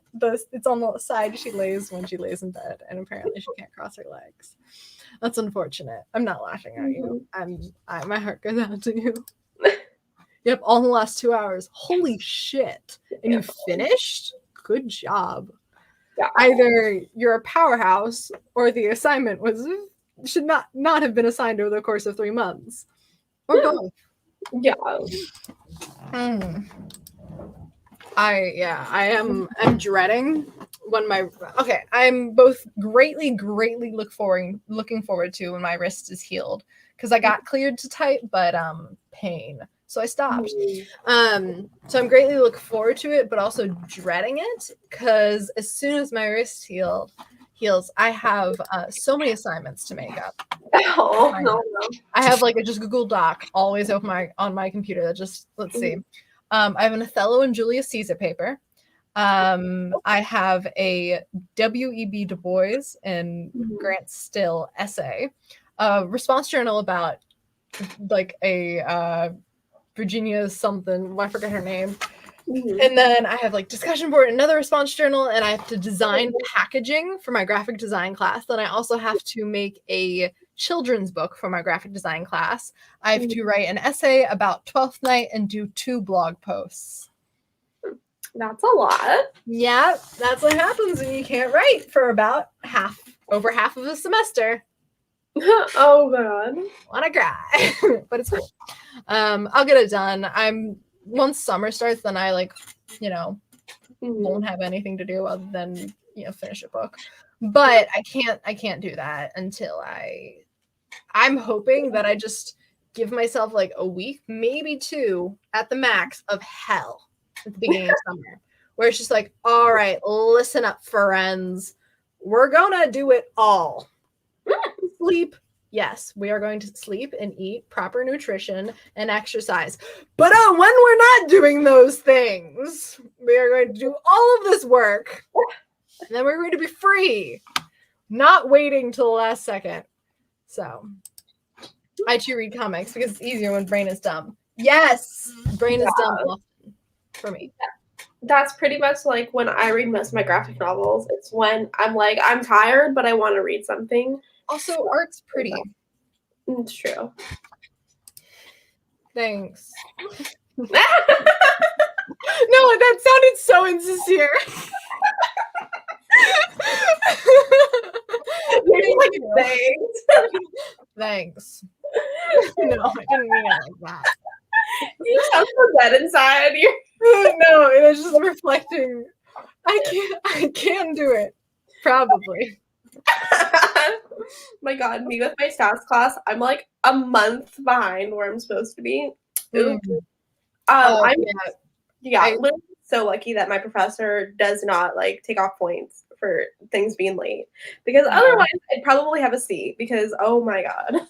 it's on the side she lays when she lays in bed, and apparently she can't cross her legs. That's unfortunate. I'm not laughing at you. My heart goes out to you. Yep, all in the last 2 hours. Holy shit. And you finished? Good job. Yeah. Either you're a powerhouse or the assignment should not have been assigned over the course of 3 months. Or both. Yeah. I'm dreading when I'm both greatly looking forward to when my wrist is healed. Because I got cleared to type, but pain. So I stopped. So I'm greatly looking forward to it, but also dreading it because as soon as my wrist heals, I have so many assignments to make up. Oh no. I have a just Google Doc always open on my computer that just let's see. I have an Othello and Julius Caesar paper. I have a W.E.B. Du Bois and Grant Still essay, response journal about a Virginia something. I forget her name. And then I have discussion board, another response journal, and I have to design packaging for my graphic design class. Then I also have to make a children's book for my graphic design class. I have to write an essay about Twelfth Night and do 2 blog posts. That's a lot. Yeah, that's what happens when you can't write for about over half of the semester. Oh god. Wanna cry. But it's cool. I'll get it done. Once summer starts, then I won't have anything to do other than finish a book. But I can't do that until I'm hoping that I just give myself like a week, maybe 2 at the max of hell at the beginning of summer, where it's just like, all right, listen up, Ferrenz. We're gonna do it all. Sleep. Yes, we are going to sleep and eat proper nutrition and exercise. But when we're not doing those things, we are going to do all of this work. And then we're going to be free, not waiting till the last second. So I too read comics because it's easier when brain is dumb. Yes, brain is dumb often for me. That's pretty much like when I read most of my graphic novels. It's when I'm like, I'm tired, but I want to read something. Also, art's pretty. It's true. Thanks. No, that sounded so insincere. You're like, thanks. Thanks. No, I didn't mean it like that. You sound so dead inside. No, it was just reflecting. I can do it. Probably. My god, me with my stats class, I'm like a month behind where I'm supposed to be. I'm literally so lucky that my professor does not like take off points for things being late, because otherwise I'd probably have a C, because oh my god.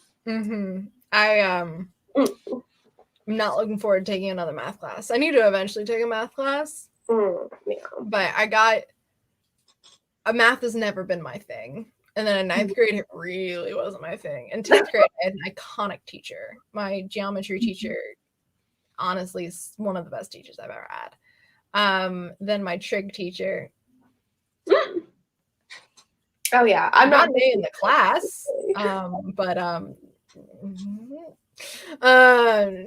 I'm not looking forward to taking another math class. I need to eventually take a math class, but math has never been my thing. And then in 9th grade, it really wasn't my thing. In 10th grade, I had an iconic teacher. My geometry teacher, honestly, is one of the best teachers I've ever had. Then my trig teacher. Oh yeah, I'm not in the class, but I'm a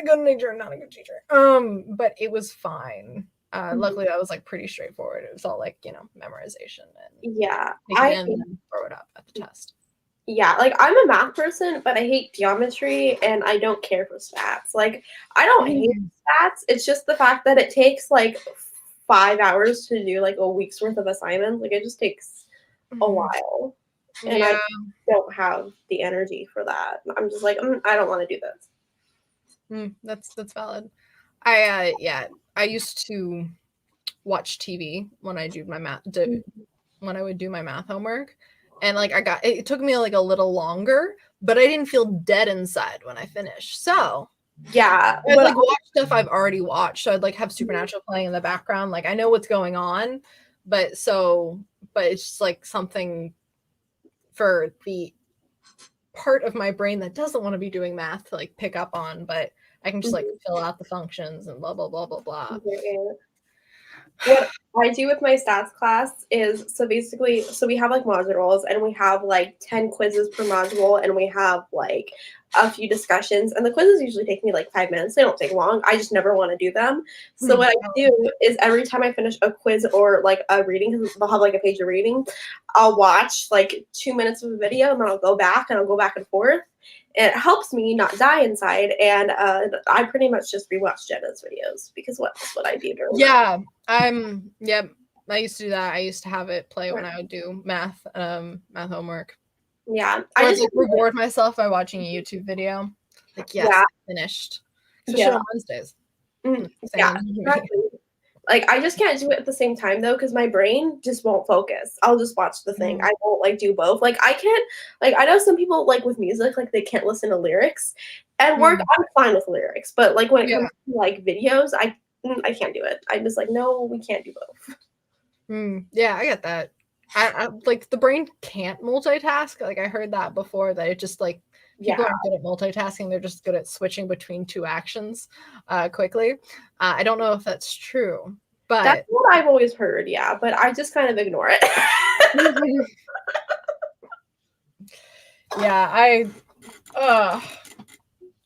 good nature, not a good teacher. But it was fine. Luckily, that was like pretty straightforward. It was all like memorization and throw it up at the test. Yeah, like I'm a math person, but I hate geometry and I don't care for stats. Like I don't hate stats. It's just the fact that it takes like 5 hours to do like a week's worth of assignments. Like it just takes a while, and I don't have the energy for that. I'm just like I don't want to do this. That's valid. I used to watch TV when I do my math when I would do my math homework, and like it took me like a little longer, but I didn't feel dead inside when I finished. So yeah, I'd like watch stuff I've already watched. So I'd like have Supernatural playing in the background. Like I know what's going on, but it's just like something for the part of my brain that doesn't want to be doing math to like pick up on, but I can just like fill out the functions and blah, blah, blah, blah, blah. What I do with my stats class is, so we have like modules, and we have like 10 quizzes per module, and we have like a few discussions, and the quizzes usually take me like 5 minutes. They don't take long. I just never want to do them. So what I do is every time I finish a quiz or like a reading, because they'll have like a page of reading, I'll watch like 2 minutes of a video, and then I'll go back and forth. It helps me not die inside, and I pretty much just rewatch Jenna's videos, because what else would I do during that? I used to do that. I used to have it play when I would do math homework. Yeah, I just like reward myself by watching a YouTube video. Like I finished. Especially on Wednesdays. Yeah, exactly. Like I just can't do it at the same time though, because my brain just won't focus. I'll just watch the thing. I won't like do both. Like I can't. Like I know some people like with music, like they can't listen to lyrics. At work, I'm fine with lyrics, but like when it comes to like videos, I can't do it. I'm just like, no, we can't do both. Yeah, I get that. I like the brain can't multitask. Like I heard that before, that it just like people aren't good at multitasking. They're just good at switching between 2 actions quickly. I don't know if that's true, but that's what I've always heard. Yeah, but I just kind of ignore it. Yeah,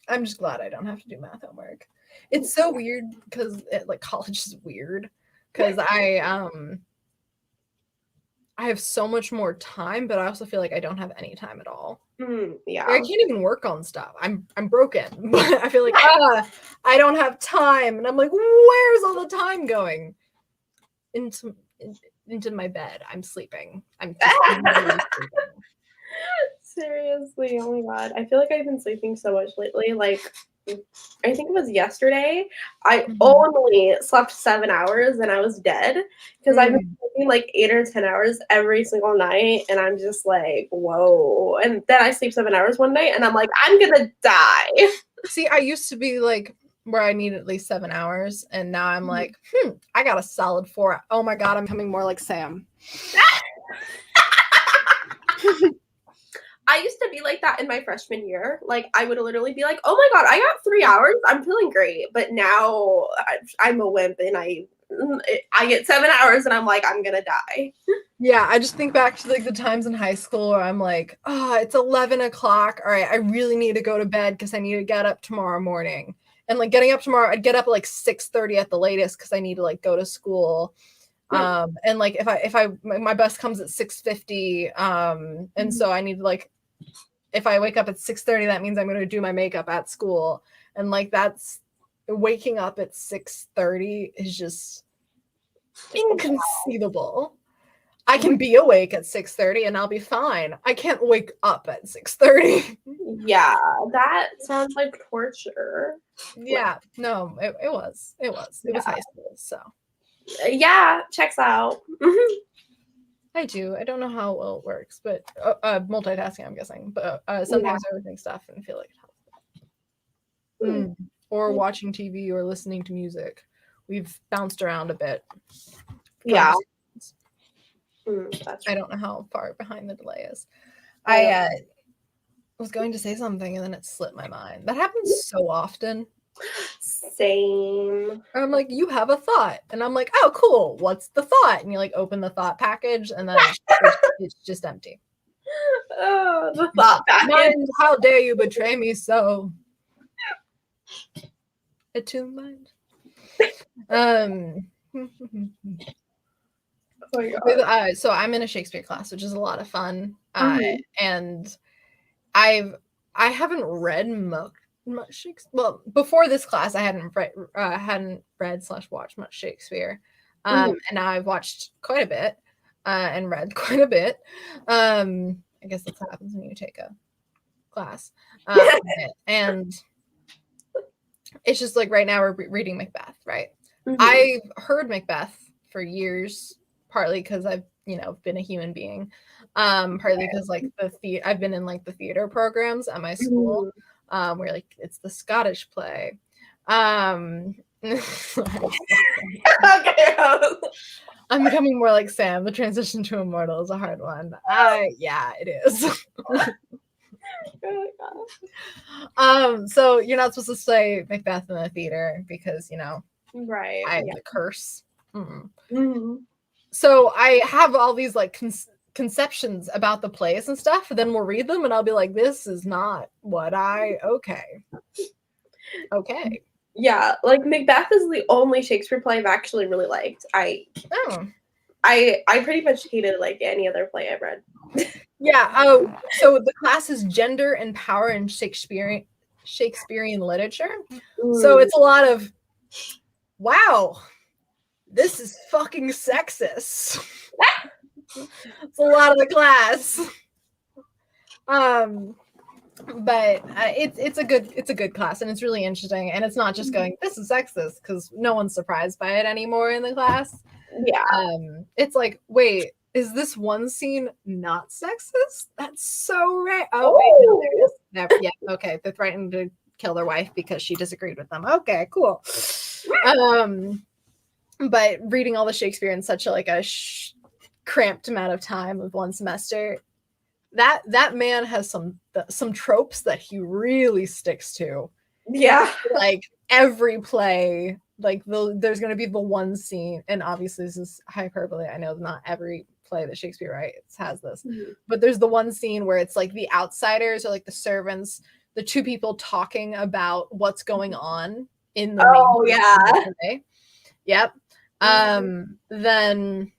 I'm just glad I don't have to do math homework. It's so weird because like college is weird because I have so much more time, but I also feel like I don't have any time at all. Yeah. Like, I can't even work on stuff. I'm broken, but I feel like I don't have time, and I'm like, where's all the time going? Into my bed. I'm sleeping. I'm just literally sleeping. Seriously, oh my god. I feel like I've been sleeping so much lately. Like, I think it was yesterday. I only slept 7 hours and I was dead because I've been sleeping like 8 or 10 hours every single night. And I'm just like, whoa. And then I sleep 7 hours one night and I'm like, I'm gonna die. See, I used to be like where I need at least 7 hours, and now I'm like, I got a solid 4. Oh my god, I'm becoming more like Sam. I used to be like that in my freshman year. Like, I would literally be like, oh my god, I got 3 hours. I'm feeling great. But now I'm a wimp and I get 7 hours and I'm like, I'm gonna die. Yeah, I just think back to like the times in high school where I'm like, it's 11 o'clock. All right, I really need to go to bed because I need to get up tomorrow morning. And like getting up tomorrow, I'd get up at like 6:30 at the latest because I need to like go to school. And like if my bus comes at 6:50, and so I need to like, if I wake up at 6:30, that means I'm going to do my makeup at school. And like that's waking up at 6:30 is just inconceivable. I can be awake at 6:30 and I'll be fine. I can't wake up at 6:30. Yeah, that sounds like torture. Yeah, no, it was. It was high school, so. Yeah, checks out. I do. I don't know how well it works, but multitasking, I'm guessing. But sometimes I overthink stuff and feel like it helps. Or watching TV or listening to music. We've bounced around a bit. Yeah. I don't know how far behind the delay is. I was going to say something and then it slipped my mind. That happens so often. Same. I'm like, you have a thought. And I'm like, oh, cool. What's the thought? And you like open the thought package and then it's just empty. Oh, the thought package. Mind, how dare you betray me so? Attuned mind. Oh my God. So I'm in a Shakespeare class, which is a lot of fun. And I haven't read much Shakespeare. Well, before this class, I hadn't read/watched much Shakespeare. And now I've watched quite a bit and read quite a bit. I guess that's what happens when you take a class. And it's just like right now we're reading Macbeth, right? I've heard Macbeth for years, partly because I've been a human being, partly because like I've been in like the theater programs at my school, where like it's the Scottish play. I'm becoming more like Sam. The transition to immortal is a hard one. Yeah, it is. So you're not supposed to say Macbeth in the theater because right, I have the curse. So I have all these like conceptions about the plays and stuff, and then we'll read them and I'll be like, this is not what okay. Yeah, like Macbeth is the only Shakespeare play I've actually really liked. I pretty much hated like any other play I've read. Yeah. So the class is gender and power in Shakespearean literature. So it's a lot of, wow, this is fucking sexist. It's a lot of the class. But it's a good class and it's really interesting, and it's not just going, this is sexist, because no one's surprised by it anymore in the class. Yeah. It's like, wait, is this one scene not sexist? That's so rare. Oh wait, no, there it is. Never, yeah, okay. They're threatening to kill their wife because she disagreed with them. Okay, cool. But reading all the Shakespeare in such a cramped amount of time of one semester, that man has some tropes that he really sticks to. Yeah. Like every play, like there's going to be the one scene, and obviously this is hyperbole. I know not every play that Shakespeare writes has this. But there's the one scene where it's like the outsiders or like the servants, the two people talking about what's going on in the main play. Yep. Then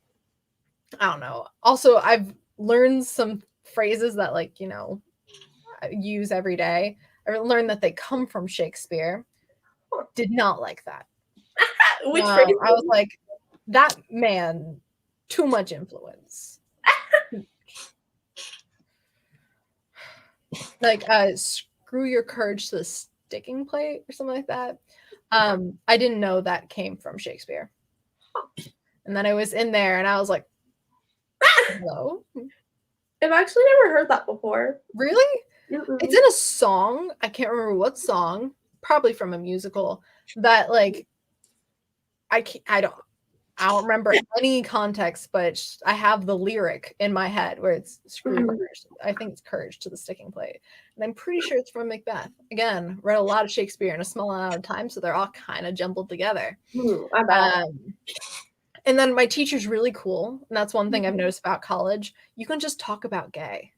I don't know. Also, I've learned some phrases that like, you know, I use every day. I learned that they come from Shakespeare. Did not like that. Which phrase? I was like, that man, too much influence. Like, screw your courage to the sticking plate or something like that. I didn't know that came from Shakespeare. And then I was in there and I was like, hello? I've actually never heard that before. Really? It's in a song. I can't remember what song. Probably from a musical. That like, I don't remember any context, but I have the lyric in my head where it's screw your courage. I think it's courage to the sticking plate. And I'm pretty sure it's from Macbeth. Again, read a lot of Shakespeare in a small amount of time, so they're all kind of jumbled together. And then my teacher's really cool. And that's one thing I've noticed about college. You can just talk about gay.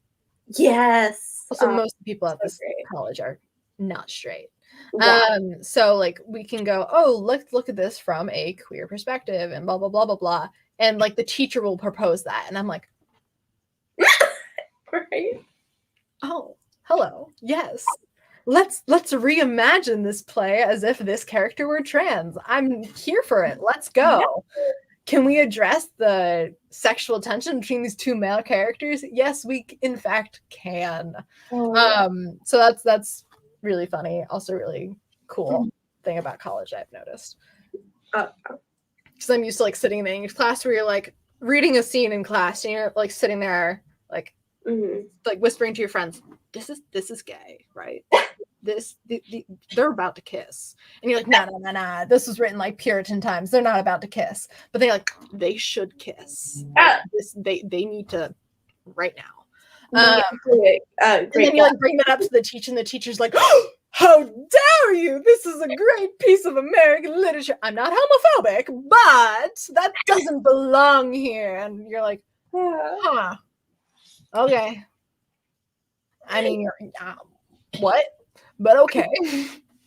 Yes. Also, most people at this college are not straight. So like we can go, oh, let's look at this from a queer perspective and blah blah blah blah blah. And like the teacher will propose that. And I'm like, right. Oh, hello. Yes. Let's reimagine this play as if this character were trans. I'm here for it. Let's go. Yeah. Can we address the sexual tension between these two male characters? Yes, we in fact can. So that's really funny. Also really cool thing about college I've noticed. Because I'm used to like sitting in the English class where you're like reading a scene in class and you're like sitting there like like whispering to your friends, this is gay, right? They're about to kiss. And you're like, nah. This was written like Puritan times. They're not about to kiss. But they're like, they should kiss. They need to right now. And then you like bring that up to the teacher, and the teacher's like, oh, how dare you? This is a great piece of American literature. I'm not homophobic, but that doesn't belong here. And you're like, huh. Okay. I mean, what? But okay.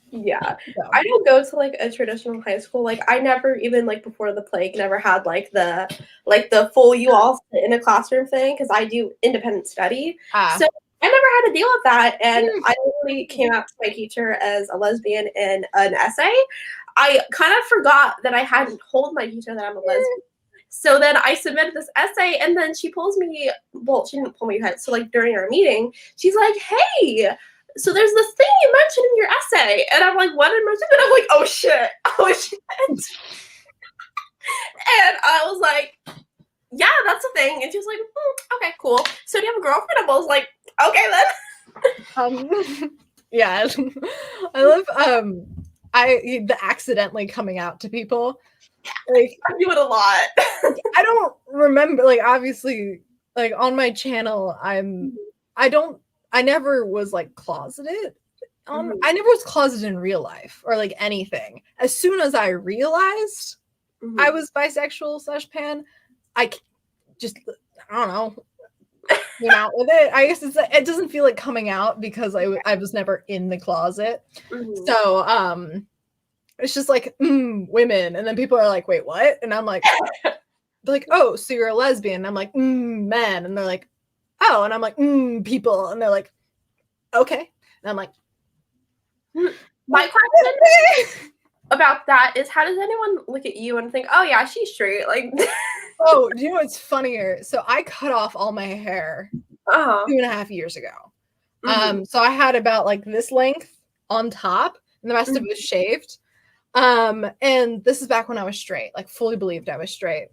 Yeah. So. I didn't go to like a traditional high school. Like I never even like before the plague never had like the full you all sit in a classroom thing because I do independent study. So I never had to deal with that. And I literally came out to my teacher as a lesbian in an essay. I kind of forgot that I hadn't told my teacher that I'm a lesbian. So then I submitted this essay and then she pulls me, well, she didn't pull me ahead. So like during our meeting, she's like, hey, so there's this thing you mentioned in your essay. And I'm like, what did I mention? And I'm like, oh shit. And I was like, yeah, that's a thing. And she was like, okay, cool. So do you have a girlfriend? And I was like, okay then. Yeah. I love the accidentally coming out to people. Like I do it a lot. I don't remember, like obviously like on my channel I never was like closeted. I never was closeted in real life or like anything. As soon as I realized I was bisexual / pan, I don't know, went out with it. I guess it doesn't feel like coming out because I was never in the closet. So it's just like women, and then people are like, wait, what? And I'm like, they're like, oh, so you're a lesbian? And I'm like, men, and they're like, oh, and I'm like, people, and they're like, okay, and I'm like, my question about that is, how does anyone look at you and think, oh yeah, she's straight? Like, oh, do you know what's funnier? So I cut off all my hair 2.5 years ago. So I had about like this length on top, and the rest of it was shaved. And this is back when I was straight, like fully believed I was straight.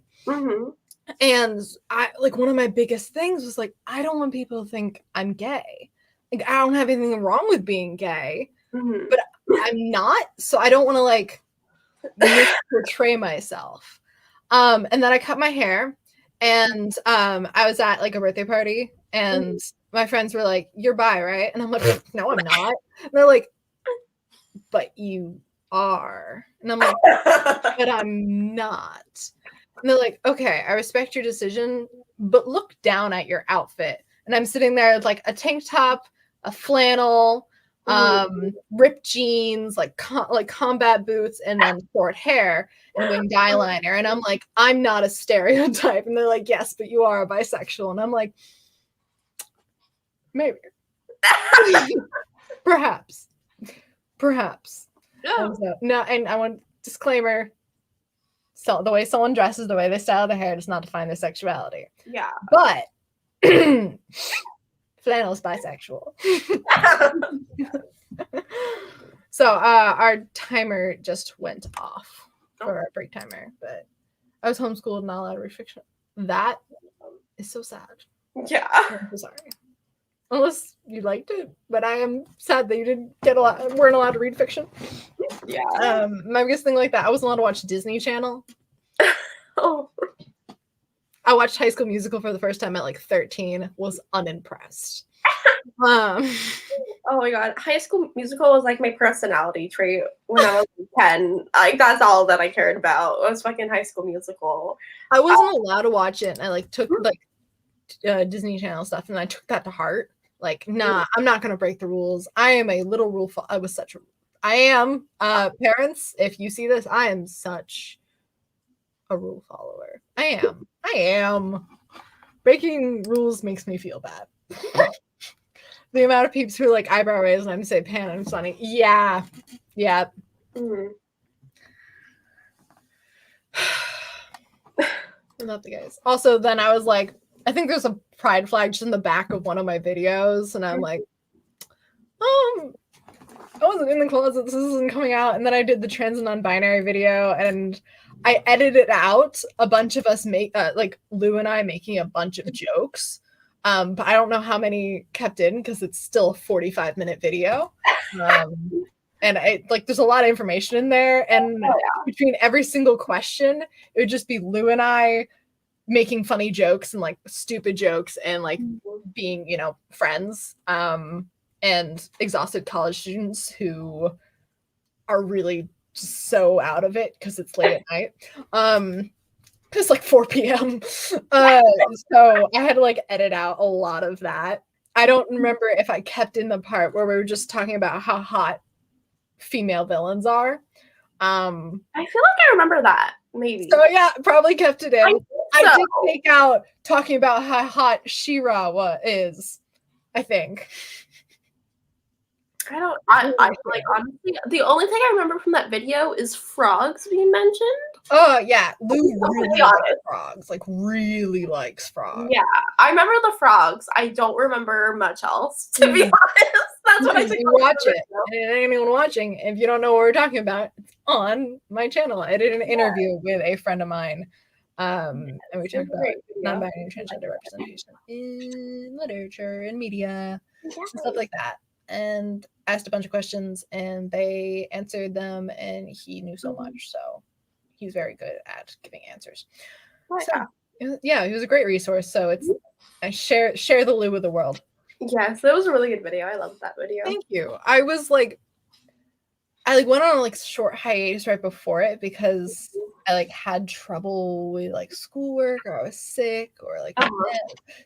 And I like one of my biggest things was like, I don't want people to think I'm gay. Like I don't have anything wrong with being gay, but I'm not. So I don't want to like portray myself. And then I cut my hair, and I was at like a birthday party, and my friends were like, "You're bi, right?" And I'm like, "No, I'm not." And they're like, "But you are." And I'm like, but I'm not. And they're like, okay, I respect your decision, but look down at your outfit. And I'm sitting there with like a tank top, a flannel, ripped jeans, like combat boots, and then short hair and winged eyeliner. And I'm like, I'm not a stereotype. And they're like, yes, but you are a bisexual. And I'm like, maybe. Perhaps. Yeah. And so, no, and I want disclaimer. So the way someone dresses, the way they style their hair does not define their sexuality. Yeah. But flannel's bisexual. So our timer just went off for our break timer, but I was homeschooled, not allowed to read fiction. That is so sad. Yeah. I'm so sorry. Unless you liked it, but I am sad that you didn't weren't allowed to read fiction. Yeah. My biggest thing like that, I wasn't allowed to watch Disney Channel. Oh. I watched High School Musical for the first time at like 13. Was unimpressed. Oh my god, High School Musical was like my personality trait when I was 10. Like that's all that I cared about was fucking High School Musical. I wasn't allowed to watch it, and I like took like Disney Channel stuff, and I took that to heart. Like, nah, I'm not gonna break the rules. I am a little rule. I am parents. If you see this, I am such a rule follower. I am. Breaking rules makes me feel bad. The amount of peeps who like eyebrow raise and I'm say pan and funny. Yeah. I love the guys. Also, then I was like, I think there's a pride flag just in the back of one of my videos, and I'm like, I wasn't in the closet. This isn't coming out. And then I did the trans and non-binary video, and I edited out a bunch of us like Lou and I making a bunch of jokes. But I don't know how many kept in because it's still a 45-minute video. And there's a lot of information in there. And between every single question, it would just be Lou and I making funny jokes and like stupid jokes and like being, friends. And exhausted college students who are really just so out of it because it's late at night. It's like 4 p.m. So I had to like edit out a lot of that. I don't remember if I kept in the part where we were just talking about how hot female villains are. I feel like I remember that, maybe. So yeah, probably kept it in. I did take out talking about how hot She-Ra is, I think. I like honestly the only thing I remember from that video is frogs being mentioned. Oh yeah, Lou really likes frogs. Like really likes frogs. Yeah, I remember the frogs. I don't remember much else, to be honest. That's what I think. Watch it. And anyone watching, if you don't know what we're talking about, it's on my channel. I did an interview with a friend of mine. And we talked about non-binary and transgender representation in literature and media and stuff like that. And asked a bunch of questions, and they answered them, and he knew so much. So he's very good at giving answers. So, yeah, he was a great resource. So I share the Lou with the world. Yes, that was a really good video. I loved that video. Thank you. I went on a short hiatus right before it because I had trouble with schoolwork, or I was sick, or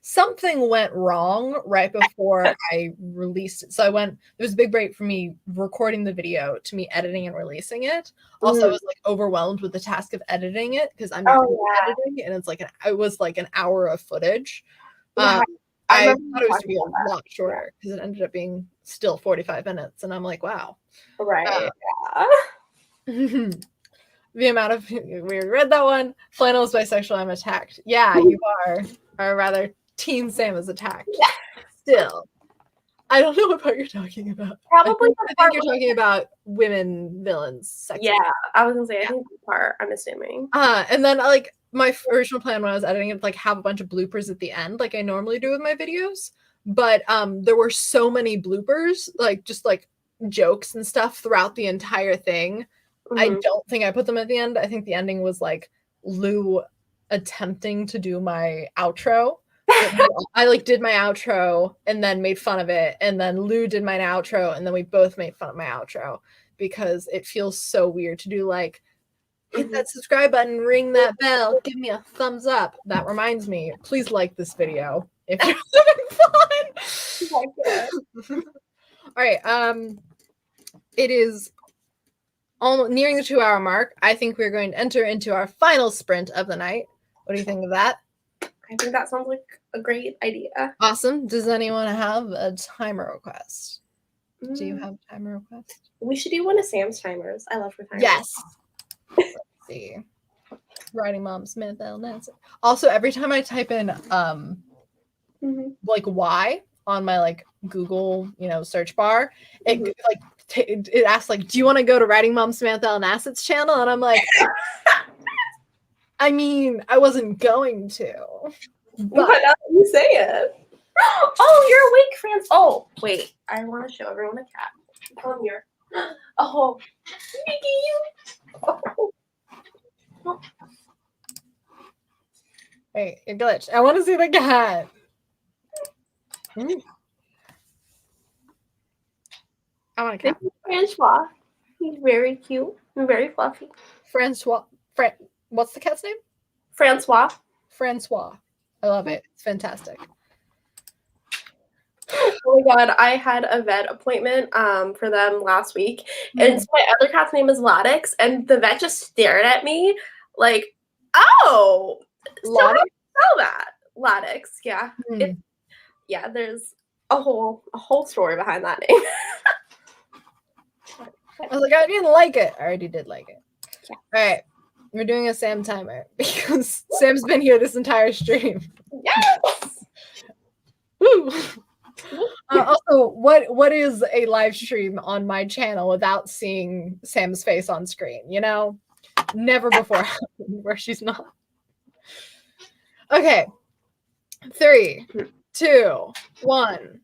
something went wrong right before I released it. So there was a big break for me recording the video to me editing and releasing it. Also, I was overwhelmed with the task of editing it because I'm editing, and it's it was an hour of footage. I thought it was to be a lot shorter because it ended up being still 45 minutes, and I'm like, wow. Right. The amount of we read that one. Flannel is bisexual. I'm attacked. Yeah, you are. Or rather, Teen Sam is attacked. Yeah. Still, I don't know what part you're talking about. Probably. I think you're talking about women villains. Section. Yeah, I was gonna say. I think the part. I'm assuming. And then my original plan when I was editing it, have a bunch of bloopers at the end, like I normally do with my videos. But there were so many bloopers, just jokes and stuff throughout the entire thing. I don't think I put them at the end. I think the ending was Lou attempting to do my outro. I did my outro and then made fun of it, and then Lou did my outro, and then we both made fun of my outro because it feels so weird to do hit that subscribe button, ring that bell, give me a thumbs up. That reminds me, please like this video if you're having fun. All right, it is almost nearing the 2-hour mark. I think we're going to enter into our final sprint of the night. What do you think of that? I think that sounds like a great idea. Awesome. Does anyone have a timer request? Do you have a timer request? We should do one of Sam's timers. I love her timers. Yes. Let's see. Writing Mom Smith L. Nancy. Also, every time I type in like why on my like Google, search bar, it it asks like, do you want to go to Writing Mom Samantha L. Nassett's channel? And I'm like, I mean, I wasn't going to. But now that you say it. Oh, you're awake, Franz. Oh, wait. I want to show everyone a cat. Come here. Oh, Mickey, you. Oh. Wait, it glitched. I want to see the cat. I want a cat. Francois. He's very cute and very fluffy. Francois. What's the cat's name? Francois. Francois. I love it. It's fantastic. Oh my god, I had a vet appointment for them last week, and so my other cat's name is Ladix, and the vet just stared at me like, "Oh, Ladix? Spell that Ladix?" Yeah, yeah. There's a whole story behind that name. I was like, I didn't like it. I already did like it. Yeah. All right, we're doing a Sam timer because Sam's been here this entire stream. Yes. Woo. Also, what is a live stream on my channel without seeing Sam's face on screen? Never before happened where she's not. Okay, 3, 2, 1.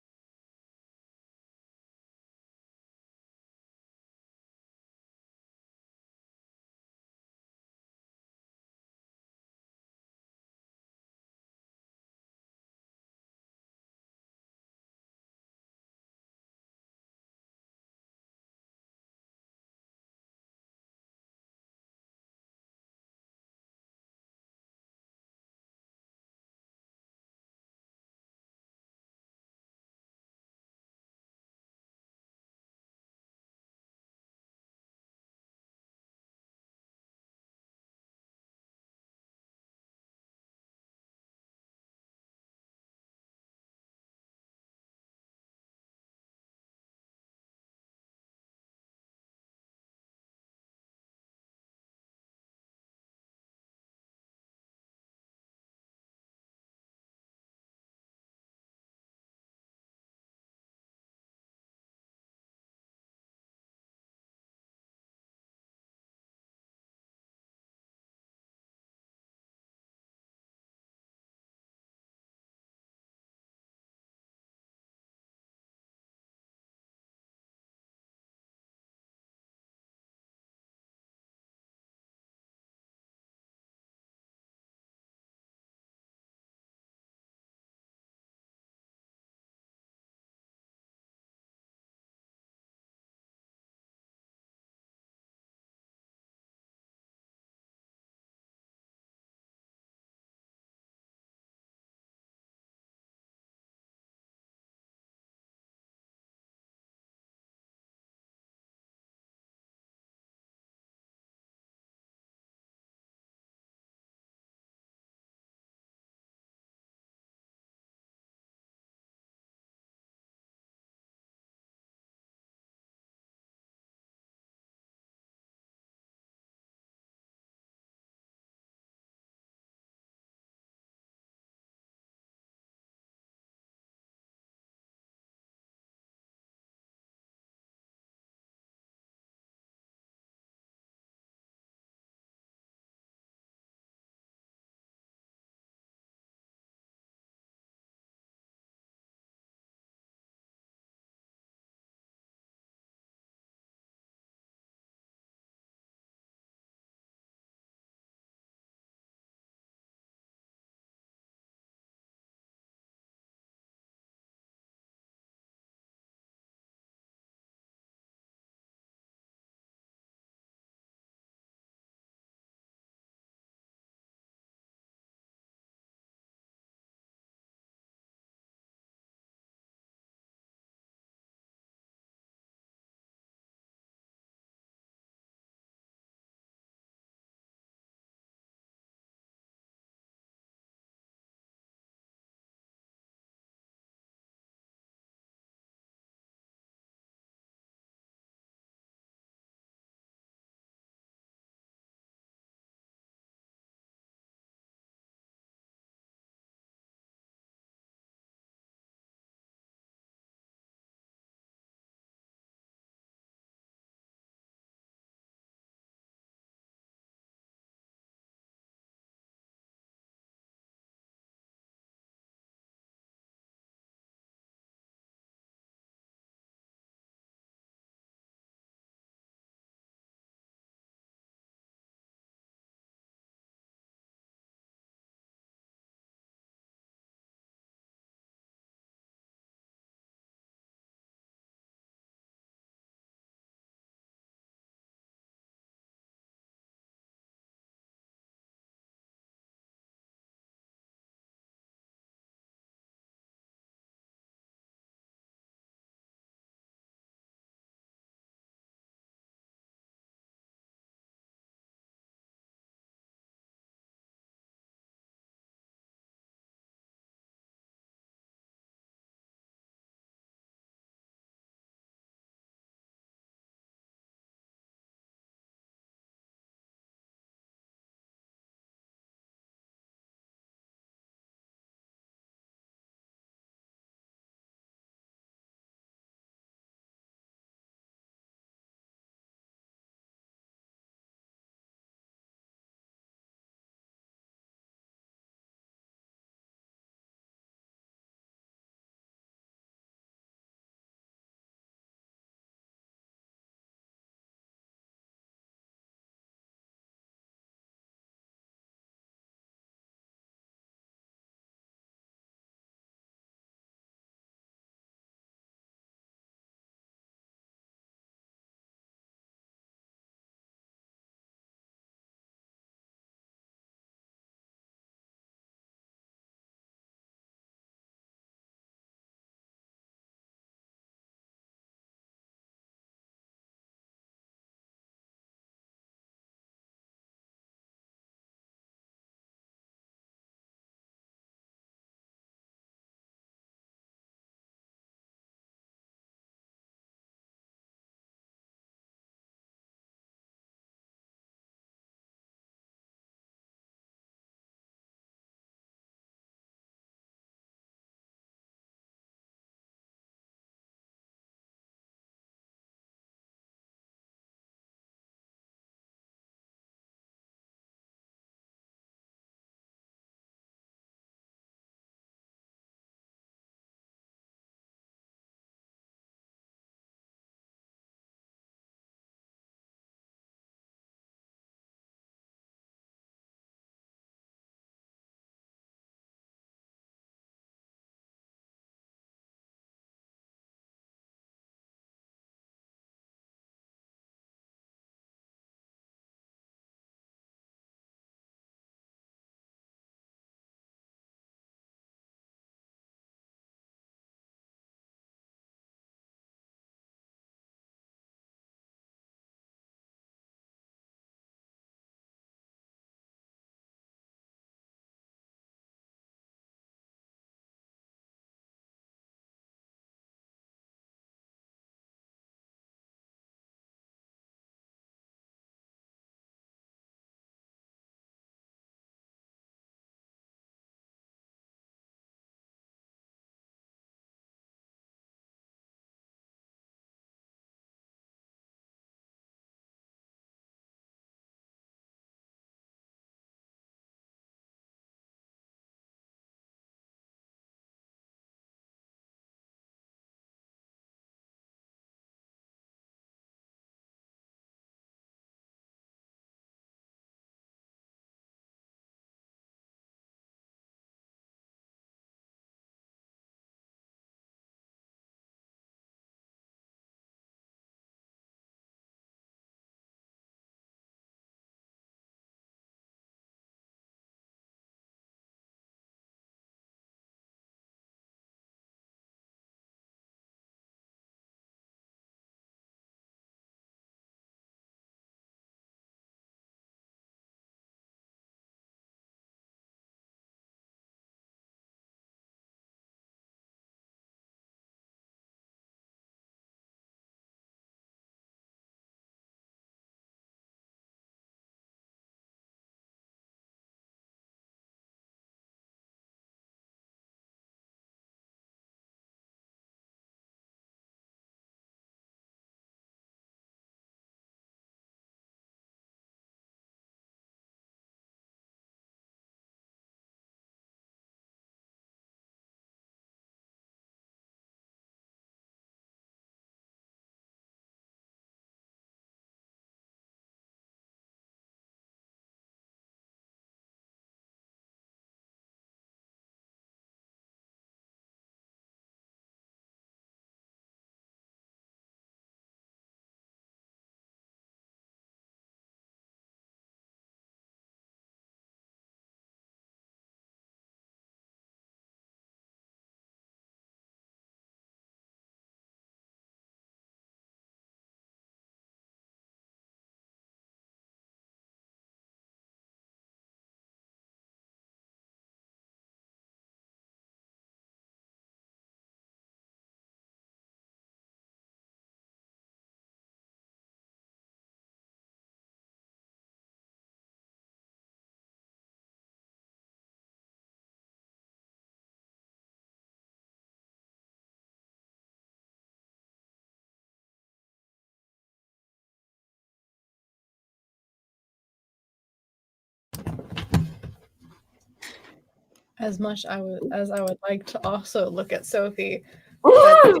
As much as I would like to also look at Sophie. Woo!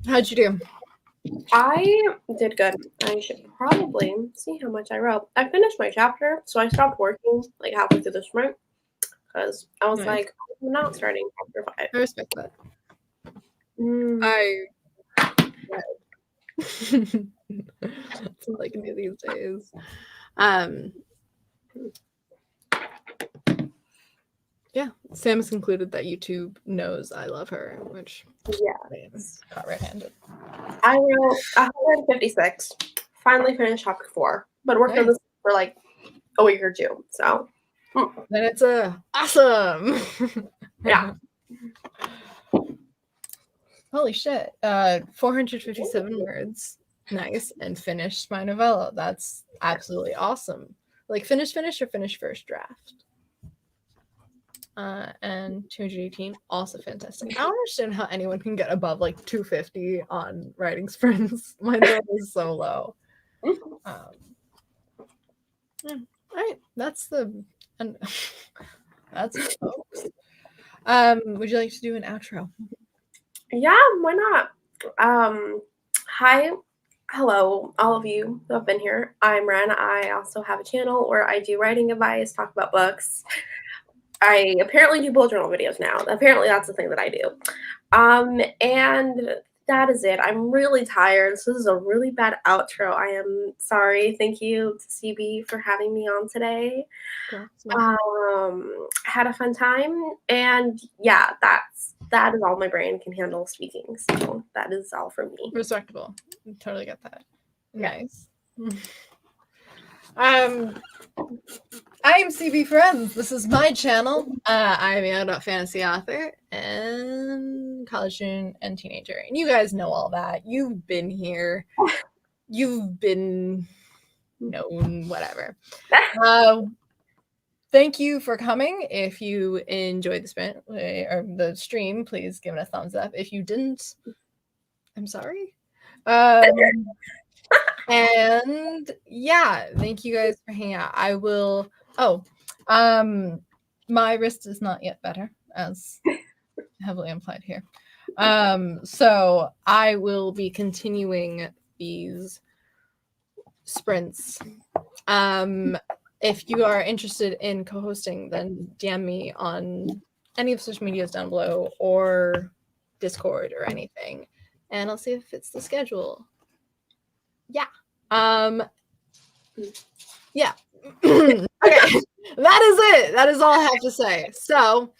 How'd you do? I did good. I should probably see how much I wrote. I finished my chapter, so I stopped working like halfway through the sprint because I was Nice. like, I'm not starting chapter 5. I respect that. That's all I can do these days. Yeah, Sam has concluded that YouTube knows I love her, which caught red-handed. I wrote 156. Finally finished chapter 4, but worked on this for like a week or two. So then it's awesome. Yeah. Holy shit. 457 words. Nice. And finished my novella. That's absolutely awesome. Like finish or finish first draft. And 218, also fantastic. I don't understand how anyone can get above like 250 on writing sprints. My level is so low. All right, that's it, folks. Would you like to do an outro? Yeah, why not? Hi, hello, all of you who have been here. I'm Ren. I also have a channel where I do writing advice, talk about books. I apparently do bullet journal videos now. Apparently that's the thing that I do. And that is it. I'm really tired. This is a really bad outro. I am sorry. Thank you to CB for having me on today. Had a fun time. And yeah, that is all my brain can handle speaking. So that is all from me. Respectable. Totally get that. Nice. I am CB Ferrenz. This is my channel. I'm a young adult fantasy author and college student and teenager. And you guys know all that. You've been here. You've been known, whatever. Thank you for coming. If you enjoyed the sprint or the stream, please give it a thumbs up. If you didn't, I'm sorry. And yeah, thank you guys for hanging out. I will. My wrist is not yet better, as heavily implied here. So I will be continuing these sprints. If you are interested in co-hosting, then DM me on any of the social medias down below or Discord or anything, and I'll see if it fits the schedule. Yeah. Yeah. Okay. That is it. That is all I have to say. So,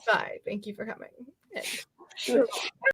bye. Thank you for coming.